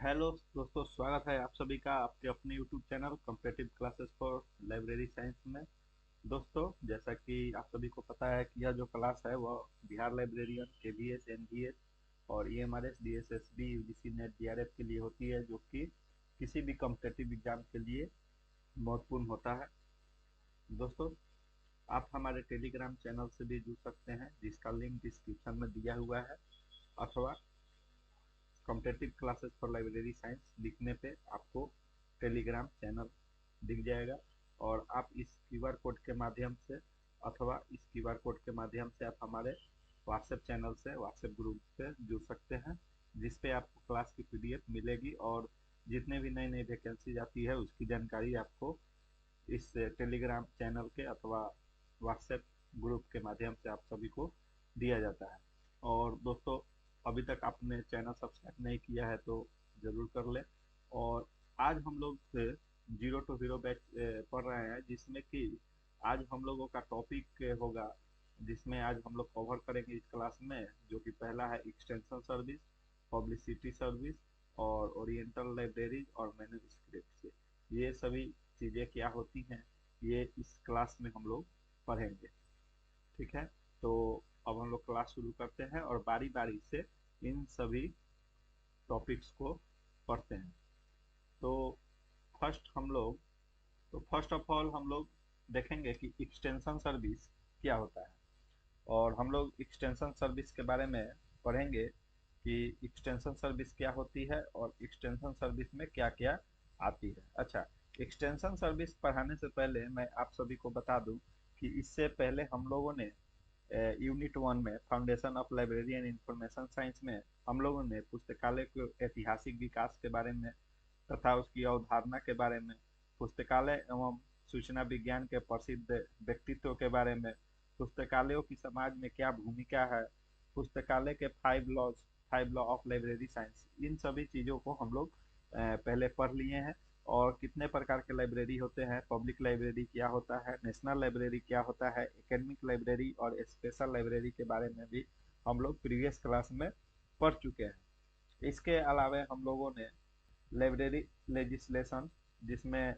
Hello दोस्तों, स्वागत है आप सभी का आपके अपने YouTube channel competitive classes for library science में। दोस्तों, जैसा कि आप सभी को पता है कि यह जो क्लास है वह बिहार लाइब्रेरियन केवीएस एनवीएस और EMRS DSSB UGC net DRF के लिए होती है, जो कि किसी भी कॉम्पिटिटिव एग्जाम के लिए महत्वपूर्ण होता है। दोस्तों, आप हमारे टेलीग्राम चैनल से भी जुड़ सकते हैं, जिसका लिंक डिस्क्रिप्शन में दिया हुआ है, अथवा competitive classes for library science लिखने पे आपको टेलीग्राम चैनल दिख जाएगा। और आप इस क्यूआर कोड के माध्यम से अथवा इस क्यूआर कोड के माध्यम से आप हमारे व्हाट्सएप चैनल से व्हाट्सएप ग्रुप से जुड़ सकते हैं, जिस पे आपको क्लास की पीडीएफ मिलेगी और जितने भी नई नई वैकेंसी आती है उसकी जानकारी आपको इस टेलीग्राम चैनल के अथवा व्हाट्सएप ग्रुप के माध्यम से आप सभी को दिया जाता है। और दोस्तों, अभी तक आपने चैनल सब्सक्राइब नहीं किया है तो जरूर कर ले। और आज हम लोग जीरो टू हीरो बैच पढ़ रहे हैं, जिसमें कि आज हम लोगों का टॉपिक होगा, जिसमें आज हम लोग कवर करेंगे इस क्लास में, जो कि पहला है एक्सटेंशन सर्विस, पब्लिसिटी सर्विस और ओरिएंटल लाइब्रेरी और मैन्युस्क्रिप्ट। ये सभी चीज़ें क्या होती हैं, ये इस क्लास में हम लोग पढ़ेंगे। ठीक है, तो अब हम लोग क्लास शुरू करते हैं और बारी बारी से इन सभी टॉपिक्स को पढ़ते हैं। तो फर्स्ट हम लोग तो फर्स्ट ऑफ ऑल हम लोग देखेंगे कि एक्सटेंशन सर्विस क्या होता है, और हम लोग एक्सटेंशन सर्विस के बारे में पढ़ेंगे कि एक्सटेंशन सर्विस क्या होती है और एक्सटेंशन सर्विस में क्या क्या आती है। अच्छा, एक्सटेंशन सर्विस पढ़ाने से पहले मैं आप सभी को बता दूं कि इससे पहले हम लोगों ने यूनिट 1 में foundation of library and information science में हम लोगों ने पुस्तकालय के ऐतिहासिक विकास के बारे में तथा उसकी अवधारणा के बारे में, पुस्तकालय एवं सूचना विज्ञान के प्रसिद्ध व्यक्तित्व के बारे में, पुस्तकालयों की समाज में क्या भूमिका है, पुस्तकालय के 5 लॉ ऑफ लाइब्रेरी साइंस, इन सभी चीज़ों को हम लोग पहले पढ़ लिए हैं। और कितने प्रकार के लाइब्रेरी होते हैं, पब्लिक लाइब्रेरी क्या होता है, नेशनल लाइब्रेरी क्या होता है, एकेडमिक लाइब्रेरी और स्पेशल लाइब्रेरी के बारे में भी हम लोग प्रीवियस क्लास में पढ़ चुके हैं। इसके अलावा हम लोगों ने लाइब्रेरी लेजिस्लेशन, जिसमें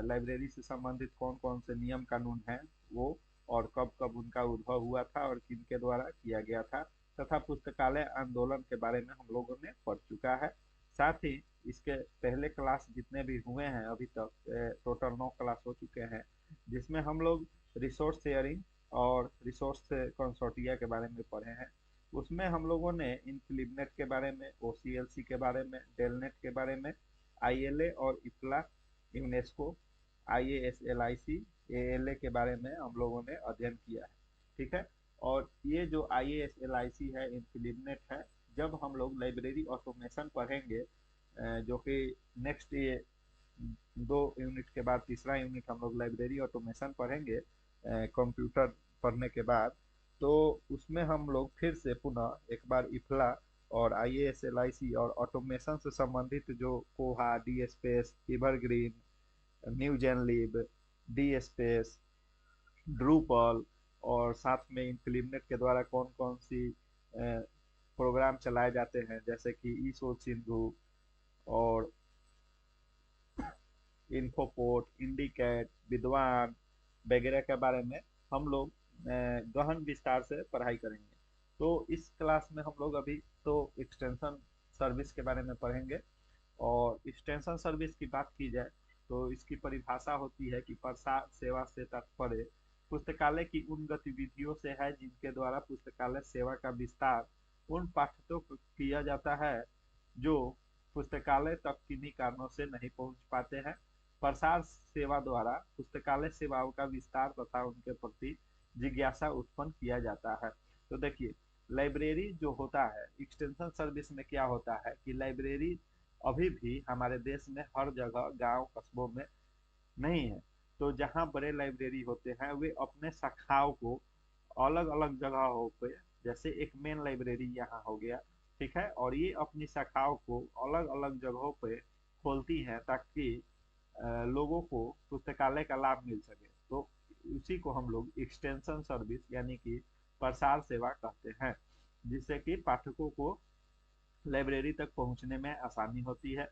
लाइब्रेरी से संबंधित कौन कौन से नियम कानून हैं वो, और कब कब उनका उद्भव हुआ था और किनके द्वारा किया गया था, तथा पुस्तकालय आंदोलन के बारे में हम लोगों ने पढ़ चुका है। साथ ही इसके पहले क्लास जितने भी हुए हैं अभी तक, टोटल 9 क्लास हो चुके हैं, जिसमें हम लोग रिसोर्स शेयरिंग और रिसोर्स कंसोर्टिया के बारे में पढ़े हैं। उसमें हम लोगों ने इनक्लिबनेट के बारे में, ओसीएलसी के बारे में, डेलनेट के बारे में, आईएलए और इफ्ला, यूनेस्को, आईएएसएलआईसी, एएलए के बारे में हम लोगों ने अध्ययन किया है। ठीक है, और ये जो आईएएसएलआईसी है, इनक्लिबनेट है, जब हम लोग लाइब्रेरी ऑटोमेशन पढ़ेंगे, जो कि नेक्स्ट ये 2 यूनिट के बाद तीसरा यूनिट हम लोग लाइब्रेरी ऑटोमेशन पढ़ेंगे कंप्यूटर पढ़ने के बाद, तो उसमें हम लोग फिर से पुनः एक बार इफ्ला और आईएएसएलआईसी और ऑटोमेशन से संबंधित जो Koha, DSpace, Evergreen, NewGenLib, DSpace, Drupal, और साथ में इनक्लिबनेट के द्वारा कौन कौन सी प्रोग्राम चलाए जाते हैं, जैसे कि ईसो सिंधु और इन्फोपोर्ट, इंडिकैट, विद्वान वगैरह के बारे में हम लोग गहन विस्तार से पढ़ाई करेंगे। तो इस क्लास में हम लोग अभी तो एक्सटेंशन सर्विस के बारे में पढ़ेंगे। और एक्सटेंशन सर्विस की बात की जाए तो इसकी परिभाषा होती है कि प्रसार सेवा से तात्पर्य पुस्तकालय की उन गतिविधियों से है जिनके द्वारा पुस्तकालय सेवा का विस्तार उन पाठकों को किया जाता है जो पुस्तकालय तक किन्हीं कारणों से नहीं पहुंच पाते हैं। प्रसार सेवा द्वारा पुस्तकालय सेवाओं का विस्तार तथा उनके प्रति जिज्ञासा उत्पन्न किया जाता है। तो देखिए, लाइब्रेरी जो होता है एक्सटेंशन सर्विस में क्या होता है कि लाइब्रेरी अभी भी हमारे देश में हर जगह गांव कस्बों में नहीं है। तो जहाँ बड़े लाइब्रेरी होते हैं वे अपने शाखाओं को अलग अलग जगहों पे, जैसे एक मेन लाइब्रेरी यहाँ हो गया, ठीक है, और ये अपनी शाखाओं को अलग अलग जगहों पे खोलती हैं ताकि लोगों को पुस्तकालय का लाभ मिल सके। तो उसी को हम लोग एक्सटेंशन सर्विस यानी कि प्रसार सेवा कहते हैं, जिससे कि पाठकों को लाइब्रेरी तक पहुंचने में आसानी होती है।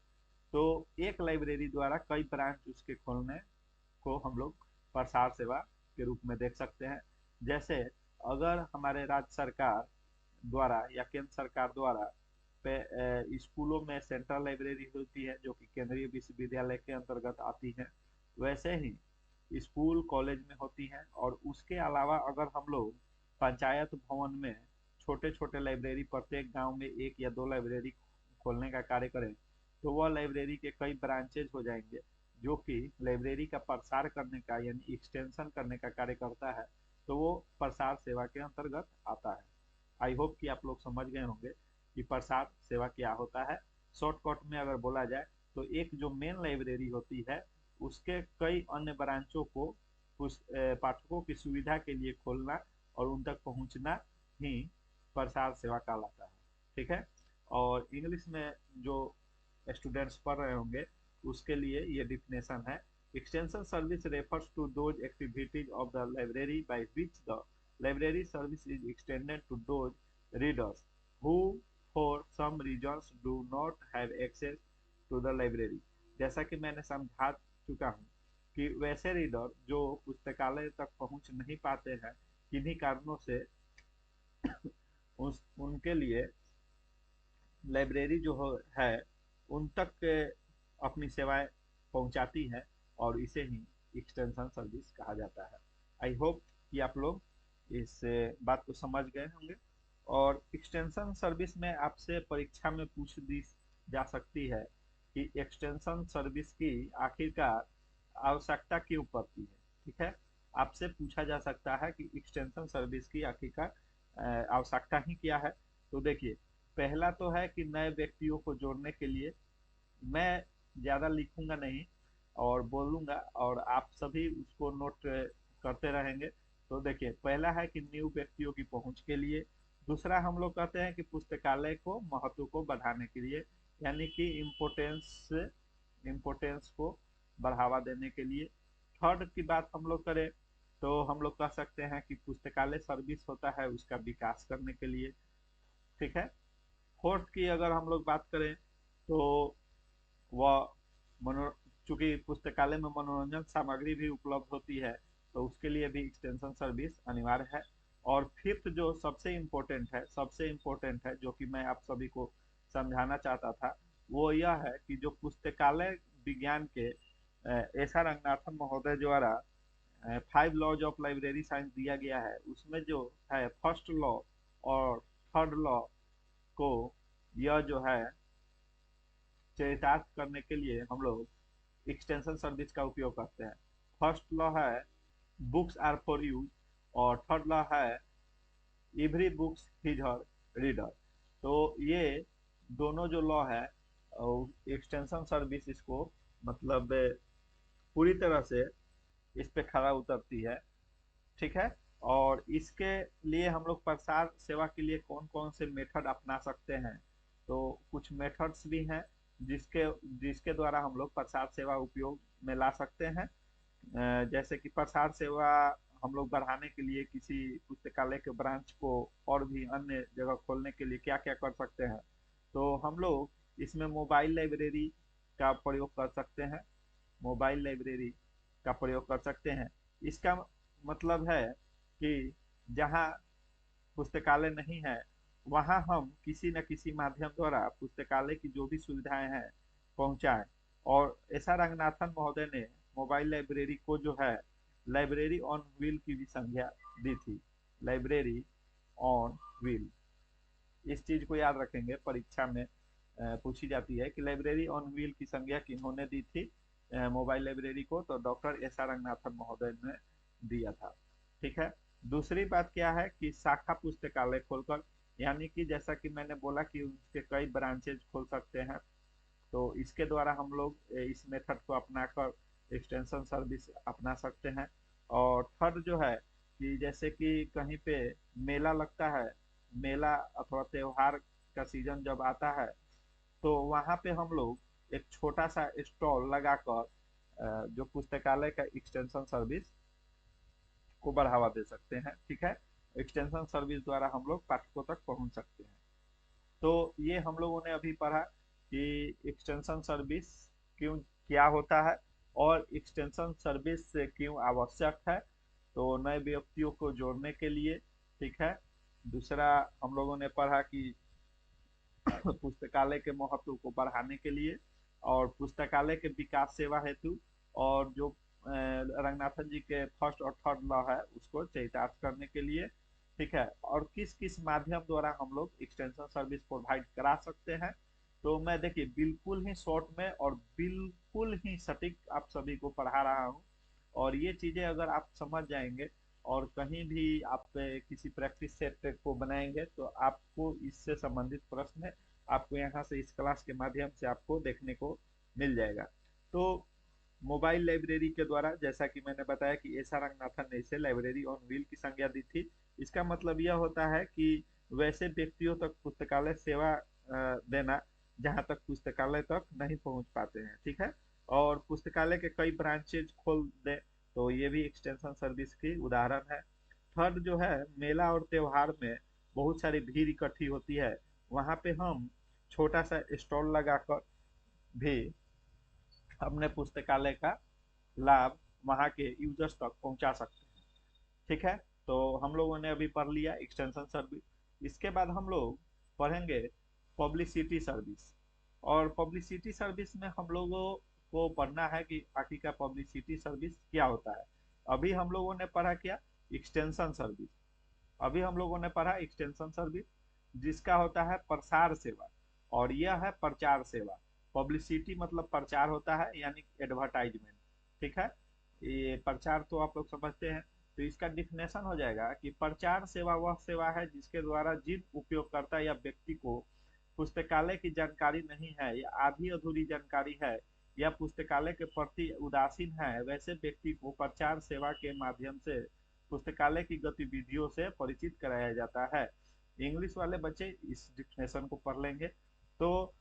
तो एक लाइब्रेरी द्वारा कई ब्रांच उसके खोलने को हम लोग प्रसार सेवा के रूप में देख सकते हैं। जैसे अगर हमारे राज्य सरकार द्वारा या केंद्र सरकार द्वारा स्कूलों में सेंट्रल लाइब्रेरी होती है जो कि केंद्रीय विश्वविद्यालय के अंतर्गत आती है, वैसे ही स्कूल कॉलेज में होती हैं। और उसके अलावा अगर हम लोग पंचायत भवन में छोटे छोटे लाइब्रेरी, प्रत्येक गांव में एक या दो लाइब्रेरी खोलने का कार्य करें, तो वह लाइब्रेरी के कई ब्रांचेज हो जाएंगे जो कि लाइब्रेरी का प्रसार करने का यानी एक्सटेंशन करने का कार्य करता है। तो वो प्रसार सेवा के अंतर्गत आता है। आई होप कि आप लोग समझ गए होंगे कि प्रसार सेवा क्या होता है। शॉर्टकट में अगर बोला जाए तो एक जो मेन लाइब्रेरी होती है उसके कई अन्य ब्रांचों को पाठकों की सुविधा के लिए खोलना और उन तक पहुंचना ही प्रसार सेवा कहलाता है। ठीक है। और इंग्लिश में जो स्टूडेंट्स पढ़ रहे होंगे उसके लिए ये डिफिनेशन है। Extension service refers to those activities of the library by which the library service is extended to those readers who for some reasons do not have access to the library. जैसा कि मैंने समझा चुका हूँ कि वैसे reader जो पुस्तकालय तक पहुंच नहीं पाते हैं किन्हीं कारणों से, उनके लिए लाइब्रेरी जो है उन तक अपनी सेवाएं पहुंचाती है और इसे ही एक्सटेंशन सर्विस कहा जाता है। आई होप कि आप लोग इस बात को समझ गए होंगे। और एक्सटेंशन सर्विस में आपसे परीक्षा में पूछ दी जा सकती है कि एक्सटेंशन सर्विस की आखिरकार आवश्यकता क्यों पड़ती है। ठीक है। आपसे पूछा जा सकता है कि एक्सटेंशन सर्विस की आखिरकार आवश्यकता ही क्या है। तो देखिए, पहला तो है कि नए व्यक्तियों को जोड़ने के लिए। मैं ज़्यादा लिखूंगा नहीं और बोलूंगा और आप सभी उसको नोट करते रहेंगे। तो देखिए, पहला है कि न्यू व्यक्तियों की पहुंच के लिए। दूसरा हम लोग कहते हैं कि पुस्तकालय को महत्व को बढ़ाने के लिए, यानी कि इम्पोर्टेंस को बढ़ावा देने के लिए। थर्ड की बात हम लोग करें तो हम लोग कह सकते हैं कि पुस्तकालय सर्विस होता है उसका विकास करने के लिए। ठीक है। फोर्थ की अगर हम लोग बात करें तो वह मनो चूंकि पुस्तकालय में मनोरंजन सामग्री भी उपलब्ध होती है तो उसके लिए भी एक्सटेंशन सर्विस अनिवार्य है। और फिफ्थ जो सबसे इम्पोर्टेंट है जो कि मैं आप सभी को समझाना चाहता था, वो यह है कि जो पुस्तकालय विज्ञान के एस आर रंगनाथन महोदय द्वारा 5 लॉज ऑफ लाइब्रेरी साइंस दिया गया है, उसमें जो है फर्स्ट लॉ और थर्ड लॉ को यह जो है चरितार्थ करने के लिए हम लोग एक्सटेंशन सर्विस का उपयोग करते हैं। फर्स्ट लॉ है बुक्स आर फॉर यूज और थर्ड लॉ है every books his her reader. तो ये दोनों जो लॉ है एक्सटेंशन सर्विस इसको मतलब पूरी तरह से इस पे खरा उतरती है। ठीक है। और इसके लिए हम लोग प्रसार सेवा के लिए कौन कौन से मेथड अपना सकते हैं, तो कुछ मेथड्स भी हैं जिसके जिसके द्वारा हम लोग प्रसार सेवा उपयोग में ला सकते हैं। जैसे कि प्रसार सेवा हम लोग बढ़ाने के लिए किसी पुस्तकालय के ब्रांच को और भी अन्य जगह खोलने के लिए क्या क्या कर सकते हैं, तो हम लोग इसमें मोबाइल लाइब्रेरी का प्रयोग कर सकते हैं। मोबाइल लाइब्रेरी का प्रयोग कर सकते हैं। इसका मतलब है कि जहाँ पुस्तकालय नहीं है वहाँ हम किसी न किसी माध्यम द्वारा पुस्तकालय की जो भी सुविधाएं हैं पहुंचाएं। और ऐसा रंगनाथन महोदय ने मोबाइल लाइब्रेरी को जो है लाइब्रेरी ऑन व्हील की भी संज्ञा दी थी। लाइब्रेरी ऑन व्हील, इस चीज को याद रखेंगे, परीक्षा में पूछी जाती है कि लाइब्रेरी ऑन व्हील की संज्ञा किन्होंने दी थी मोबाइल लाइब्रेरी को, तो डॉक्टर एस आर रंगनाथन महोदय ने दिया था। ठीक है। दूसरी बात क्या है कि शाखा पुस्तकालय खोलकर, यानी कि जैसा कि मैंने बोला कि उसके कई ब्रांचेज खोल सकते हैं, तो इसके द्वारा हम लोग इस मेथड को अपनाकर एक्सटेंशन सर्विस अपना सकते हैं। और थर्ड जो है कि जैसे कि कहीं पे मेला लगता है, मेला अथवा त्योहार का सीजन जब आता है, तो वहाँ पे हम लोग एक छोटा सा स्टॉल लगाकर जो पुस्तकालय का एक्सटेंशन सर्विस को बढ़ावा दे सकते हैं। ठीक है। एक्सटेंशन सर्विस द्वारा हम लोग पाठकों तक पहुंच सकते हैं। तो ये हम लोगों ने अभी पढ़ा कि एक्सटेंशन सर्विस क्यों क्या होता है और एक्सटेंशन सर्विस क्यों आवश्यक है। तो नए व्यक्तियों को जोड़ने के लिए, ठीक है। दूसरा हम लोगों ने पढ़ा कि पुस्तकालय के महत्व को बढ़ाने के लिए और पुस्तकालय के विकास सेवा हेतु, और जो रंगनाथन जी के फर्स्ट और थर्ड लॉ है उसको चरितार्थ करने के लिए, ठीक है। और किस किस माध्यम द्वारा हम लोग एक्सटेंशन सर्विस प्रोवाइड करा सकते हैं। तो मैं देखिए बिल्कुल ही शॉर्ट में और बिल्कुल ही सटीक आप सभी को पढ़ा रहा हूँ, और ये चीजें अगर आप समझ जाएंगे और कहीं भी आप किसी प्रैक्टिस सेट को बनाएंगे तो आपको इससे संबंधित प्रश्न आपको यहाँ से इस क्लास के माध्यम से आपको देखने को मिल जाएगा। तो मोबाइल लाइब्रेरी के द्वारा, जैसा कि मैंने बताया कि एस आर रंगनाथन ने इसे लाइब्रेरी ऑन व्हील की संज्ञा दी थी। इसका मतलब यह होता है कि वैसे व्यक्तियों तक पुस्तकालय सेवा देना जहाँ तक पुस्तकालय तक नहीं पहुँच पाते हैं, ठीक है। और पुस्तकालय के कई ब्रांचेज खोल दे, तो ये भी एक्सटेंशन सर्विस की उदाहरण है। थर्ड जो है, मेला और त्योहार में बहुत सारी भीड़ इकट्ठी होती है, वहां पे हम छोटा सा स्टॉल लगाकर भी अपने पुस्तकालय का लाभ वहां के यूजर्स तक पहुंचा सकते हैं, ठीक है। तो हम लोगों ने अभी पढ़ लिया एक्सटेंशन सर्विस। इसके बाद हम लोग पढ़ेंगे पब्लिसिटी सर्विस। और पब्लिसिटी सर्विस में हम लोगों को पढ़ना है कि आखिर का पब्लिसिटी सर्विस क्या होता है। अभी हम लोगों ने पढ़ा क्या, एक्सटेंशन सर्विस। अभी हम लोगों ने पढ़ा एक्सटेंशन सर्विस जिसका होता है प्रसार सेवा, और यह है प्रचार सेवा। पब्लिसिटी मतलब प्रचार होता है यानी एडवर्टाइजमेंट, ठीक है। ये प्रचार तो आप लोग समझते हैं। तो इसका डिफिनेशन हो जाएगा कि प्रचार सेवा वह सेवा है जिसके द्वारा जिन उपयोगकर्ता या व्यक्ति को पुस्तकालय की जानकारी नहीं है या आधी अधूरी जानकारी है या पुस्तकालय के प्रति उदासीन है, वैसे व्यक्ति को प्रचार सेवा के माध्यम से पुस्तकालय की गतिविधियों से परिचित कराया जाता है। इंग्लिश वाले बच्चे इस डिफिनेशन को पढ़ लेंगे। तो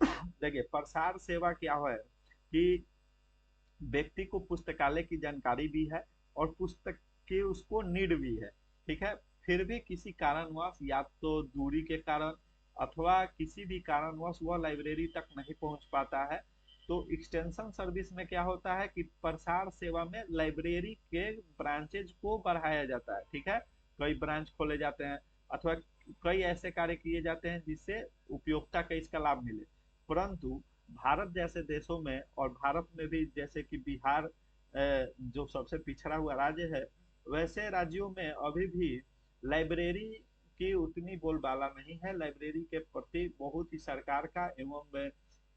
देखिए प्रसार सेवा क्या है कि व्यक्ति को पुस्तकालय की जानकारी भी है और पुस्तक की उसको नीड भी है, ठीक है। फिर भी किसी कारणवश, या तो दूरी के कारण अथवा किसी भी कारणवश वह लाइब्रेरी तक नहीं पहुंच पाता है, तो एक्सटेंशन सर्विस में क्या होता है कि प्रसार सेवा में लाइब्रेरी के ब्रांचेज को बढ़ाया जाता है, ठीक है। कई ब्रांच खोले जाते हैं अथवा कई ऐसे कार्य किए जाते हैं जिससे उपयोक्ता को इसका लाभ मिले। परंतु भारत जैसे देशों में, और भारत में भी जैसे कि बिहार जो सबसे पिछड़ा हुआ राज्य है, वैसे राज्यों में अभी भी लाइब्रेरी की उतनी बोलबाला नहीं है। लाइब्रेरी के प्रति बहुत ही सरकार का एवं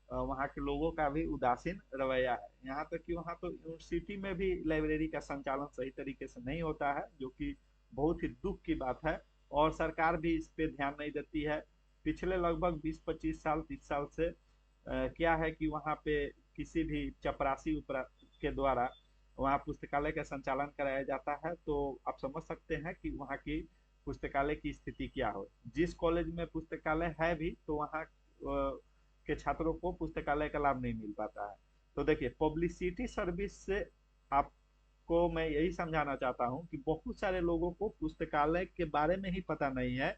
वहाँ के लोगों का भी उदासीन रवैया है। यहाँ तक कि वहाँ तो यूनिवर्सिटी में भी लाइब्रेरी का संचालन सही तरीके से नहीं होता है, जो कि बहुत ही दुख की बात है। और सरकार भी इस पे ध्यान नहीं देती है। पिछले लगभग 20-25 साल 30 साल से क्या है कि वहाँ पे किसी भी चपरासी के द्वारा वहाँ पुस्तकालय का संचालन कराया जाता है। तो आप समझ सकते हैं कि वहाँ की पुस्तकालय की स्थिति क्या हो। जिस कॉलेज में पुस्तकालय है भी तो वहाँ के छात्रों को पुस्तकालय का लाभ नहीं मिल पाता है। तो देखिए पब्लिसिटी सर्विस से आपको मैं यही समझाना चाहता हूँ कि बहुत सारे लोगों को पुस्तकालय के बारे में ही पता नहीं है।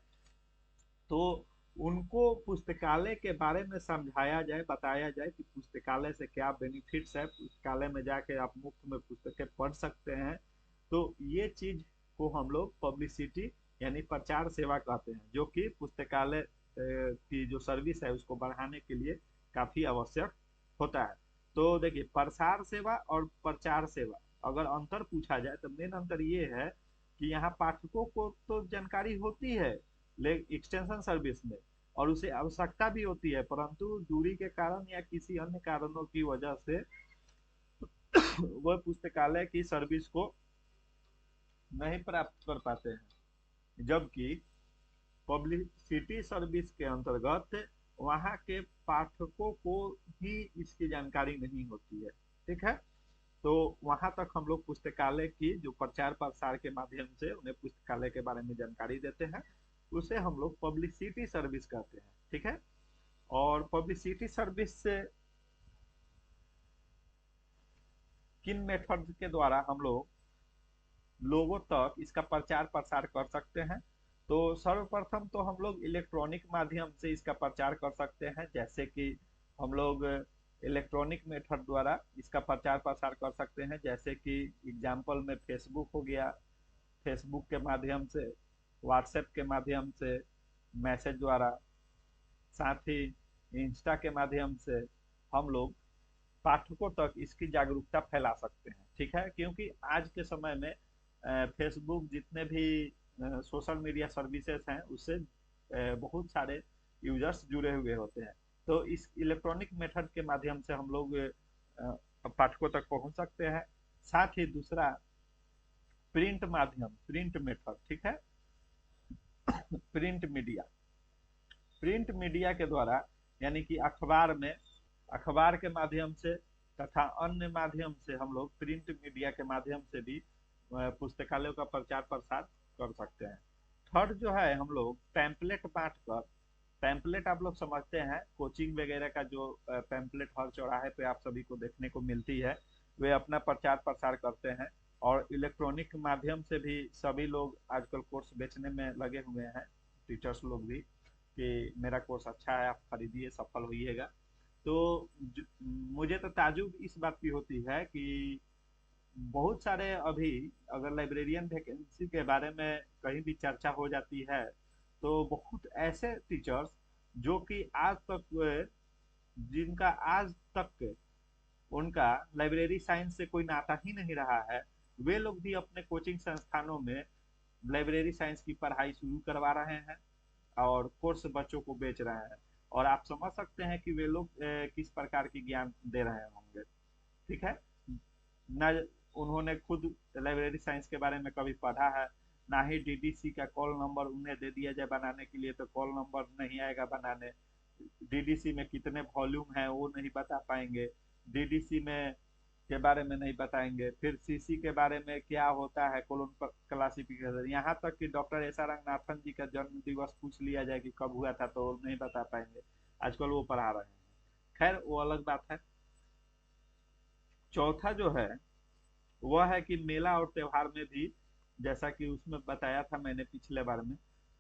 तो उनको पुस्तकालय के बारे में समझाया जाए, बताया जाए कि पुस्तकालय से क्या बेनिफिट्स है, पुस्तकालय में जाके आप मुफ्त में पुस्तकें पढ़ सकते हैं। तो ये चीज को हम लोग पब्लिसिटी यानी प्रचार सेवा कहते हैं, जो कि पुस्तकालय की जो सर्विस है उसको बढ़ाने के लिए काफी आवश्यक होता है। तो देखिए प्रसार सेवा और प्रचार सेवा अगर अंतर पूछा जाए तो मेन अंतर ये है कि यहाँ पाठकों को तो जानकारी होती है एक्सटेंशन सर्विस में, और उसे आवश्यकता भी होती है, परंतु दूरी के कारण या किसी अन्य कारणों की वजह से वह पुस्तकालय की सर्विस को नहीं प्राप्त कर पाते हैं। जबकि पब्लिसिटी सर्विस के अंतर्गत वहाँ के पाठकों को ही इसकी जानकारी नहीं होती है, ठीक है। तो वहां तक हम लोग पुस्तकालय की जो प्रचार प्रसार के माध्यम से उन्हें पुस्तकालय के बारे में जानकारी देते हैं, उसे हम लोग पब्लिसिटी सर्विस कहते हैं, ठीक है। और पब्लिसिटी सर्विस से किन मेथड के द्वारा हम लोग लोगों तक इसका प्रचार प्रसार कर सकते हैं। तो सर्वप्रथम तो हम लोग इलेक्ट्रॉनिक माध्यम से इसका प्रचार कर सकते हैं, जैसे कि हम लोग इलेक्ट्रॉनिक मेथड द्वारा इसका प्रचार प्रसार कर सकते हैं। जैसे कि एग्जाम्पल में फेसबुक हो गया, फेसबुक के माध्यम से, व्हाट्सएप के माध्यम से, मैसेज द्वारा, साथ ही इंस्टा के माध्यम से हम लोग पाठकों तक इसकी जागरूकता फैला सकते हैं। ठीक है, क्योंकि आज के समय में फेसबुक जितने भी सोशल मीडिया सर्विसेज हैं उससे बहुत सारे यूजर्स जुड़े हुए होते हैं। तो इस इलेक्ट्रॉनिक मेथड के माध्यम से हम लोग पाठकों तक पहुंच सकते हैं। साथ ही दूसरा प्रिंट माध्यम, प्रिंट मेथड, ठीक है, प्रिंट मीडिया, प्रिंट मीडिया के द्वारा यानी कि अखबार में, अखबार के माध्यम से तथा अन्य माध्यम से हम लोग प्रिंट मीडिया के माध्यम से भी पुस्तकालयों का प्रचार प्रसार कर सकते हैं। थर्ड जो है, हम लोग पैम्पलेट बांट कर, पैम्पलेट आप लोग समझते हैं, कोचिंग वगैरह का जो पैम्पलेट हर चौराहे पे आप सभी को देखने को मिलती है, वे अपना प्रचार प्रसार करते हैं। और इलेक्ट्रॉनिक माध्यम से भी सभी लोग आजकल कोर्स बेचने में लगे हुए हैं, टीचर्स लोग भी, कि मेरा कोर्स अच्छा है, आप खरीदिए, सफल होइएगा। तो मुझे तो ताजुब इस बात की होती है कि बहुत सारे अभी, अगर लाइब्रेरियन वैकेंसी के बारे में कहीं भी चर्चा हो जाती है, तो बहुत ऐसे टीचर्स जो कि आज तक, जिनका आज तक उनका लाइब्रेरी साइंस से कोई नाता ही नहीं रहा है, वे लोग भी अपने कोचिंग संस्थानों में लाइब्रेरी साइंस की पढ़ाई शुरू करवा रहे हैं और कोर्स बच्चों को बेच रहे हैं। और आप समझ सकते हैं कि वे लोग किस प्रकार की ज्ञान दे रहे होंगे। ठीक है, न उन्होंने खुद लाइब्रेरी साइंस के बारे में कभी पढ़ा है, ना ही डीडीसी का कॉल नंबर उन्हें दे दिया जाए बनाने के लिए तो कॉल नंबर नहीं आएगा बनाने। डीडीसी में कितने वॉल्यूम है वो नहीं बता पाएंगे, डीडीसी में के बारे में नहीं बताएंगे, फिर सीसी के बारे में क्या होता है, कोलोन क्लासिफिकेशन, यहाँ तक कि डॉक्टर एस आर रंगनाथन जी का जन्म दिवस पूछ लिया जाए कि कब हुआ था तो नहीं बता पाएंगे। आजकल वो पढ़ा रहे हैं, खैर वो अलग बात है। चौथा जो है वह है कि मेला और त्योहार में भी, जैसा कि उसमें बताया था मैंने पिछले बार में,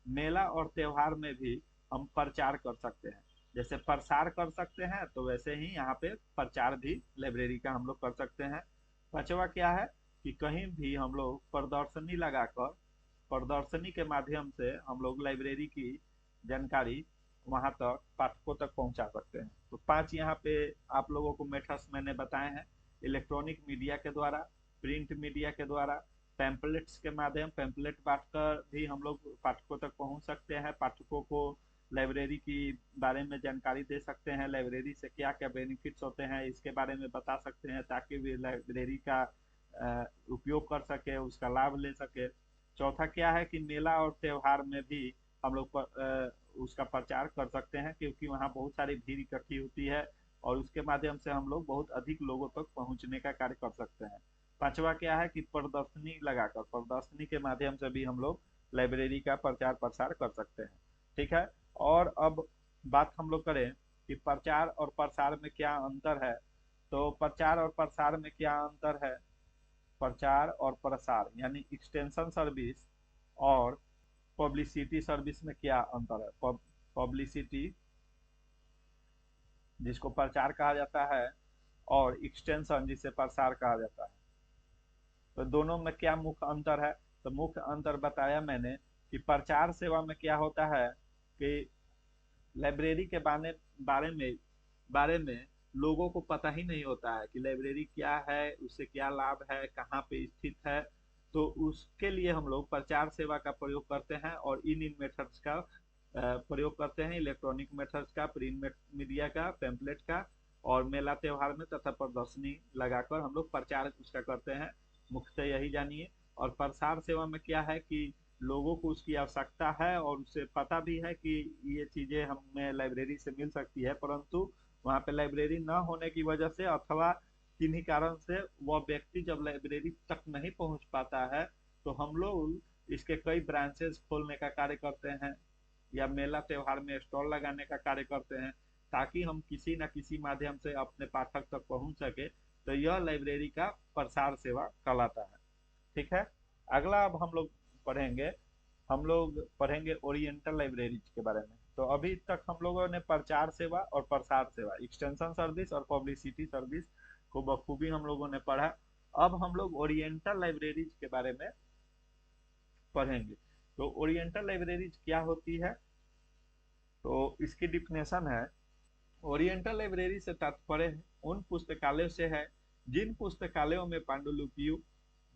मेला और त्योहार में भी हम प्रचार कर सकते हैं। जैसे प्रसार कर सकते हैं तो वैसे ही यहाँ पे प्रचार भी लाइब्रेरी का हम लोग कर सकते हैं। पांचवा क्या है कि कहीं भी हम लोग प्रदर्शनी लगाकर, प्रदर्शनी के माध्यम से हम लोग लाइब्रेरी की जानकारी वहां तक पाठकों तक पहुंचा सकते हैं। तो पांच यहाँ पे आप लोगों को मेथड्स मैंने बताए हैं, इलेक्ट्रॉनिक मीडिया के द्वारा, प्रिंट मीडिया के द्वारा, पैम्पलेट्स के माध्यम, पैम्पलेट बांटकर भी हम लोग पाठकों तक पहुंच सकते हैं, पाठकों को लाइब्रेरी की बारे में जानकारी दे सकते हैं, लाइब्रेरी से क्या क्या बेनिफिट्स होते हैं इसके बारे में बता सकते हैं, ताकि वे लाइब्रेरी का उपयोग कर सके, उसका लाभ ले सके। चौथा क्या है कि मेला और त्योहार में भी हम लोग उसका प्रचार कर सकते हैं, क्योंकि वहाँ बहुत सारी भीड़ इकट्ठी होती है और उसके माध्यम से हम लोग बहुत अधिक लोगों तक पहुँचने का कार्य कर सकते हैं। पांचवा क्या है कि प्रदर्शनी लगाकर, प्रदर्शनी के माध्यम से भी हम लोग लाइब्रेरी का प्रचार प्रसार कर सकते हैं। ठीक है, और अब बात हम लोग करें कि प्रचार और प्रसार में क्या अंतर है। तो प्रचार और प्रसार में क्या अंतर है, प्रचार और प्रसार यानी एक्सटेंशन सर्विस और पब्लिसिटी सर्विस में क्या अंतर है। पब्लिसिटी जिसको प्रचार कहा जाता है और एक्सटेंशन जिसे प्रसार कहा जाता है, तो दोनों में क्या मुख्य अंतर है। तो मुख्य अंतर बताया मैंने कि प्रचार सेवा में क्या होता है कि लाइब्रेरी के बारे में लोगों को पता ही नहीं होता है कि लाइब्रेरी क्या है, उससे क्या लाभ है, कहाँ पे स्थित है। तो उसके लिए हम लोग प्रचार सेवा का प्रयोग करते हैं और इन मेथड्स का प्रयोग करते हैं, इलेक्ट्रॉनिक मेथड्स का, प्रिंट मीडिया का, पैम्पलेट का, और मेला त्योहार में तथा प्रदर्शनी लगाकर हम लोग प्रचार उसका करते हैं। मुख्यतः यही जानिए। और प्रसार सेवा में क्या है कि लोगों को उसकी आवश्यकता है और उसे पता भी है कि ये चीजें हमें लाइब्रेरी से मिल सकती है, परंतु वहाँ पे लाइब्रेरी न होने की वजह से अथवा किन्हीं कारण से वह व्यक्ति जब लाइब्रेरी तक नहीं पहुँच पाता है, तो हम लोग इसके कई ब्रांचेस खोलने का कार्य करते हैं या मेला त्योहार में स्टॉल लगाने का कार्य करते हैं, ताकि हम किसी न किसी माध्यम से अपने पाठक तक पहुंच सके। तो यह लाइब्रेरी का प्रसार सेवा कहलाता है। ठीक है, अगला अब हम लोग पढ़ेंगे हम लोग पढ़ेंगे ओरिएंटल लाइब्रेरीज के बारे में। तो अभी तक हम लोगों ने प्रचार सेवा और प्रसार सेवा, एक्सटेंशन सर्विस और पब्लिसिटी सर्विस को बखूबी हम लोगों ने पढ़ा। अब हम लोग ओरिएंटल लाइब्रेरीज के बारे में पढ़ेंगे। तो ओरिएंटल लाइब्रेरीज क्या होती है, तो इसकी डिफिनेशन है, ओरिएंटल लाइब्रेरी से तात्पर्य उन पुस्तकालयों से है जिन पुस्तकालयों में पांडुलिपियों,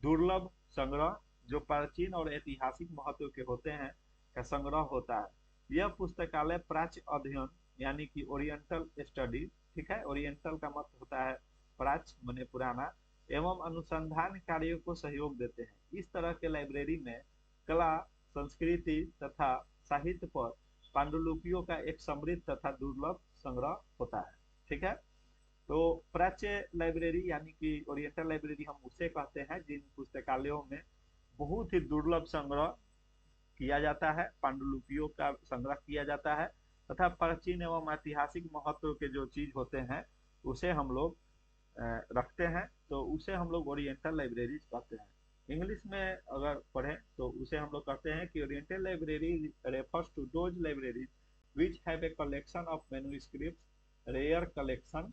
दुर्लभ संग्रह जो प्राचीन और ऐतिहासिक महत्व के होते हैं का संग्रह होता है। यह पुस्तकालय प्राच्य अध्ययन यानी कि ओरिएंटल स्टडी, ठीक है, ओरिएंटल का मतलब होता है प्राच्य माने पुराना, एवं अनुसंधान कार्यों को सहयोग देते हैं। इस तरह के लाइब्रेरी में कला, संस्कृति तथा साहित्य पर पांडुलिपियों का एक समृद्ध तथा दुर्लभ संग्रह होता है। ठीक है, तो प्राच्य लाइब्रेरी यानी कि ओरिएंटल लाइब्रेरी हम उसे कहते हैं जिन पुस्तकालयों में बहुत ही दुर्लभ संग्रह किया जाता है, पांडुलिपियों का संग्रह किया जाता है तथा प्राचीन एवं ऐतिहासिक महत्व के जो चीज होते हैं उसे हम लोग रखते हैं, तो उसे हम लोग ओरिएंटल लाइब्रेरीज कहते हैं। इंग्लिश में अगर पढ़ें तो उसे हम लोग कहते हैं कि oriental library refers to those libraries which have a collection of manuscripts, rare collection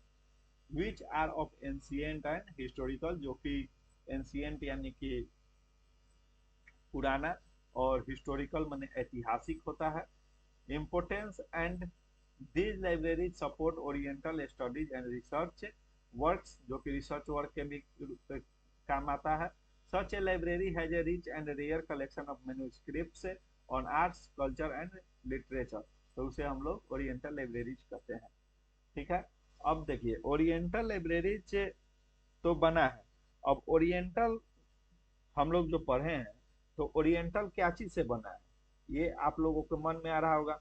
which are of ancient and historical, जो कि ancient यानी कि पुराना और historical माने ऐतिहासिक होता है। Importance and these libraries support oriental studies and research works, जो कि research work के भी काम आता है। Such a library has a rich and rare collection of manuscripts on arts, culture and literature, तो उसे हम लोग ओरिएंटल लाइब्रेरीज कहते हैं। ठीक है, अब देखिए ओरिएंटल लाइब्रेरीज तो बना है। अब ओरिएंटल हम लोग जो पढ़े हैं, तो ओरिएंटल क्या चीज से बना है ये आप लोगों के मन में आ रहा होगा।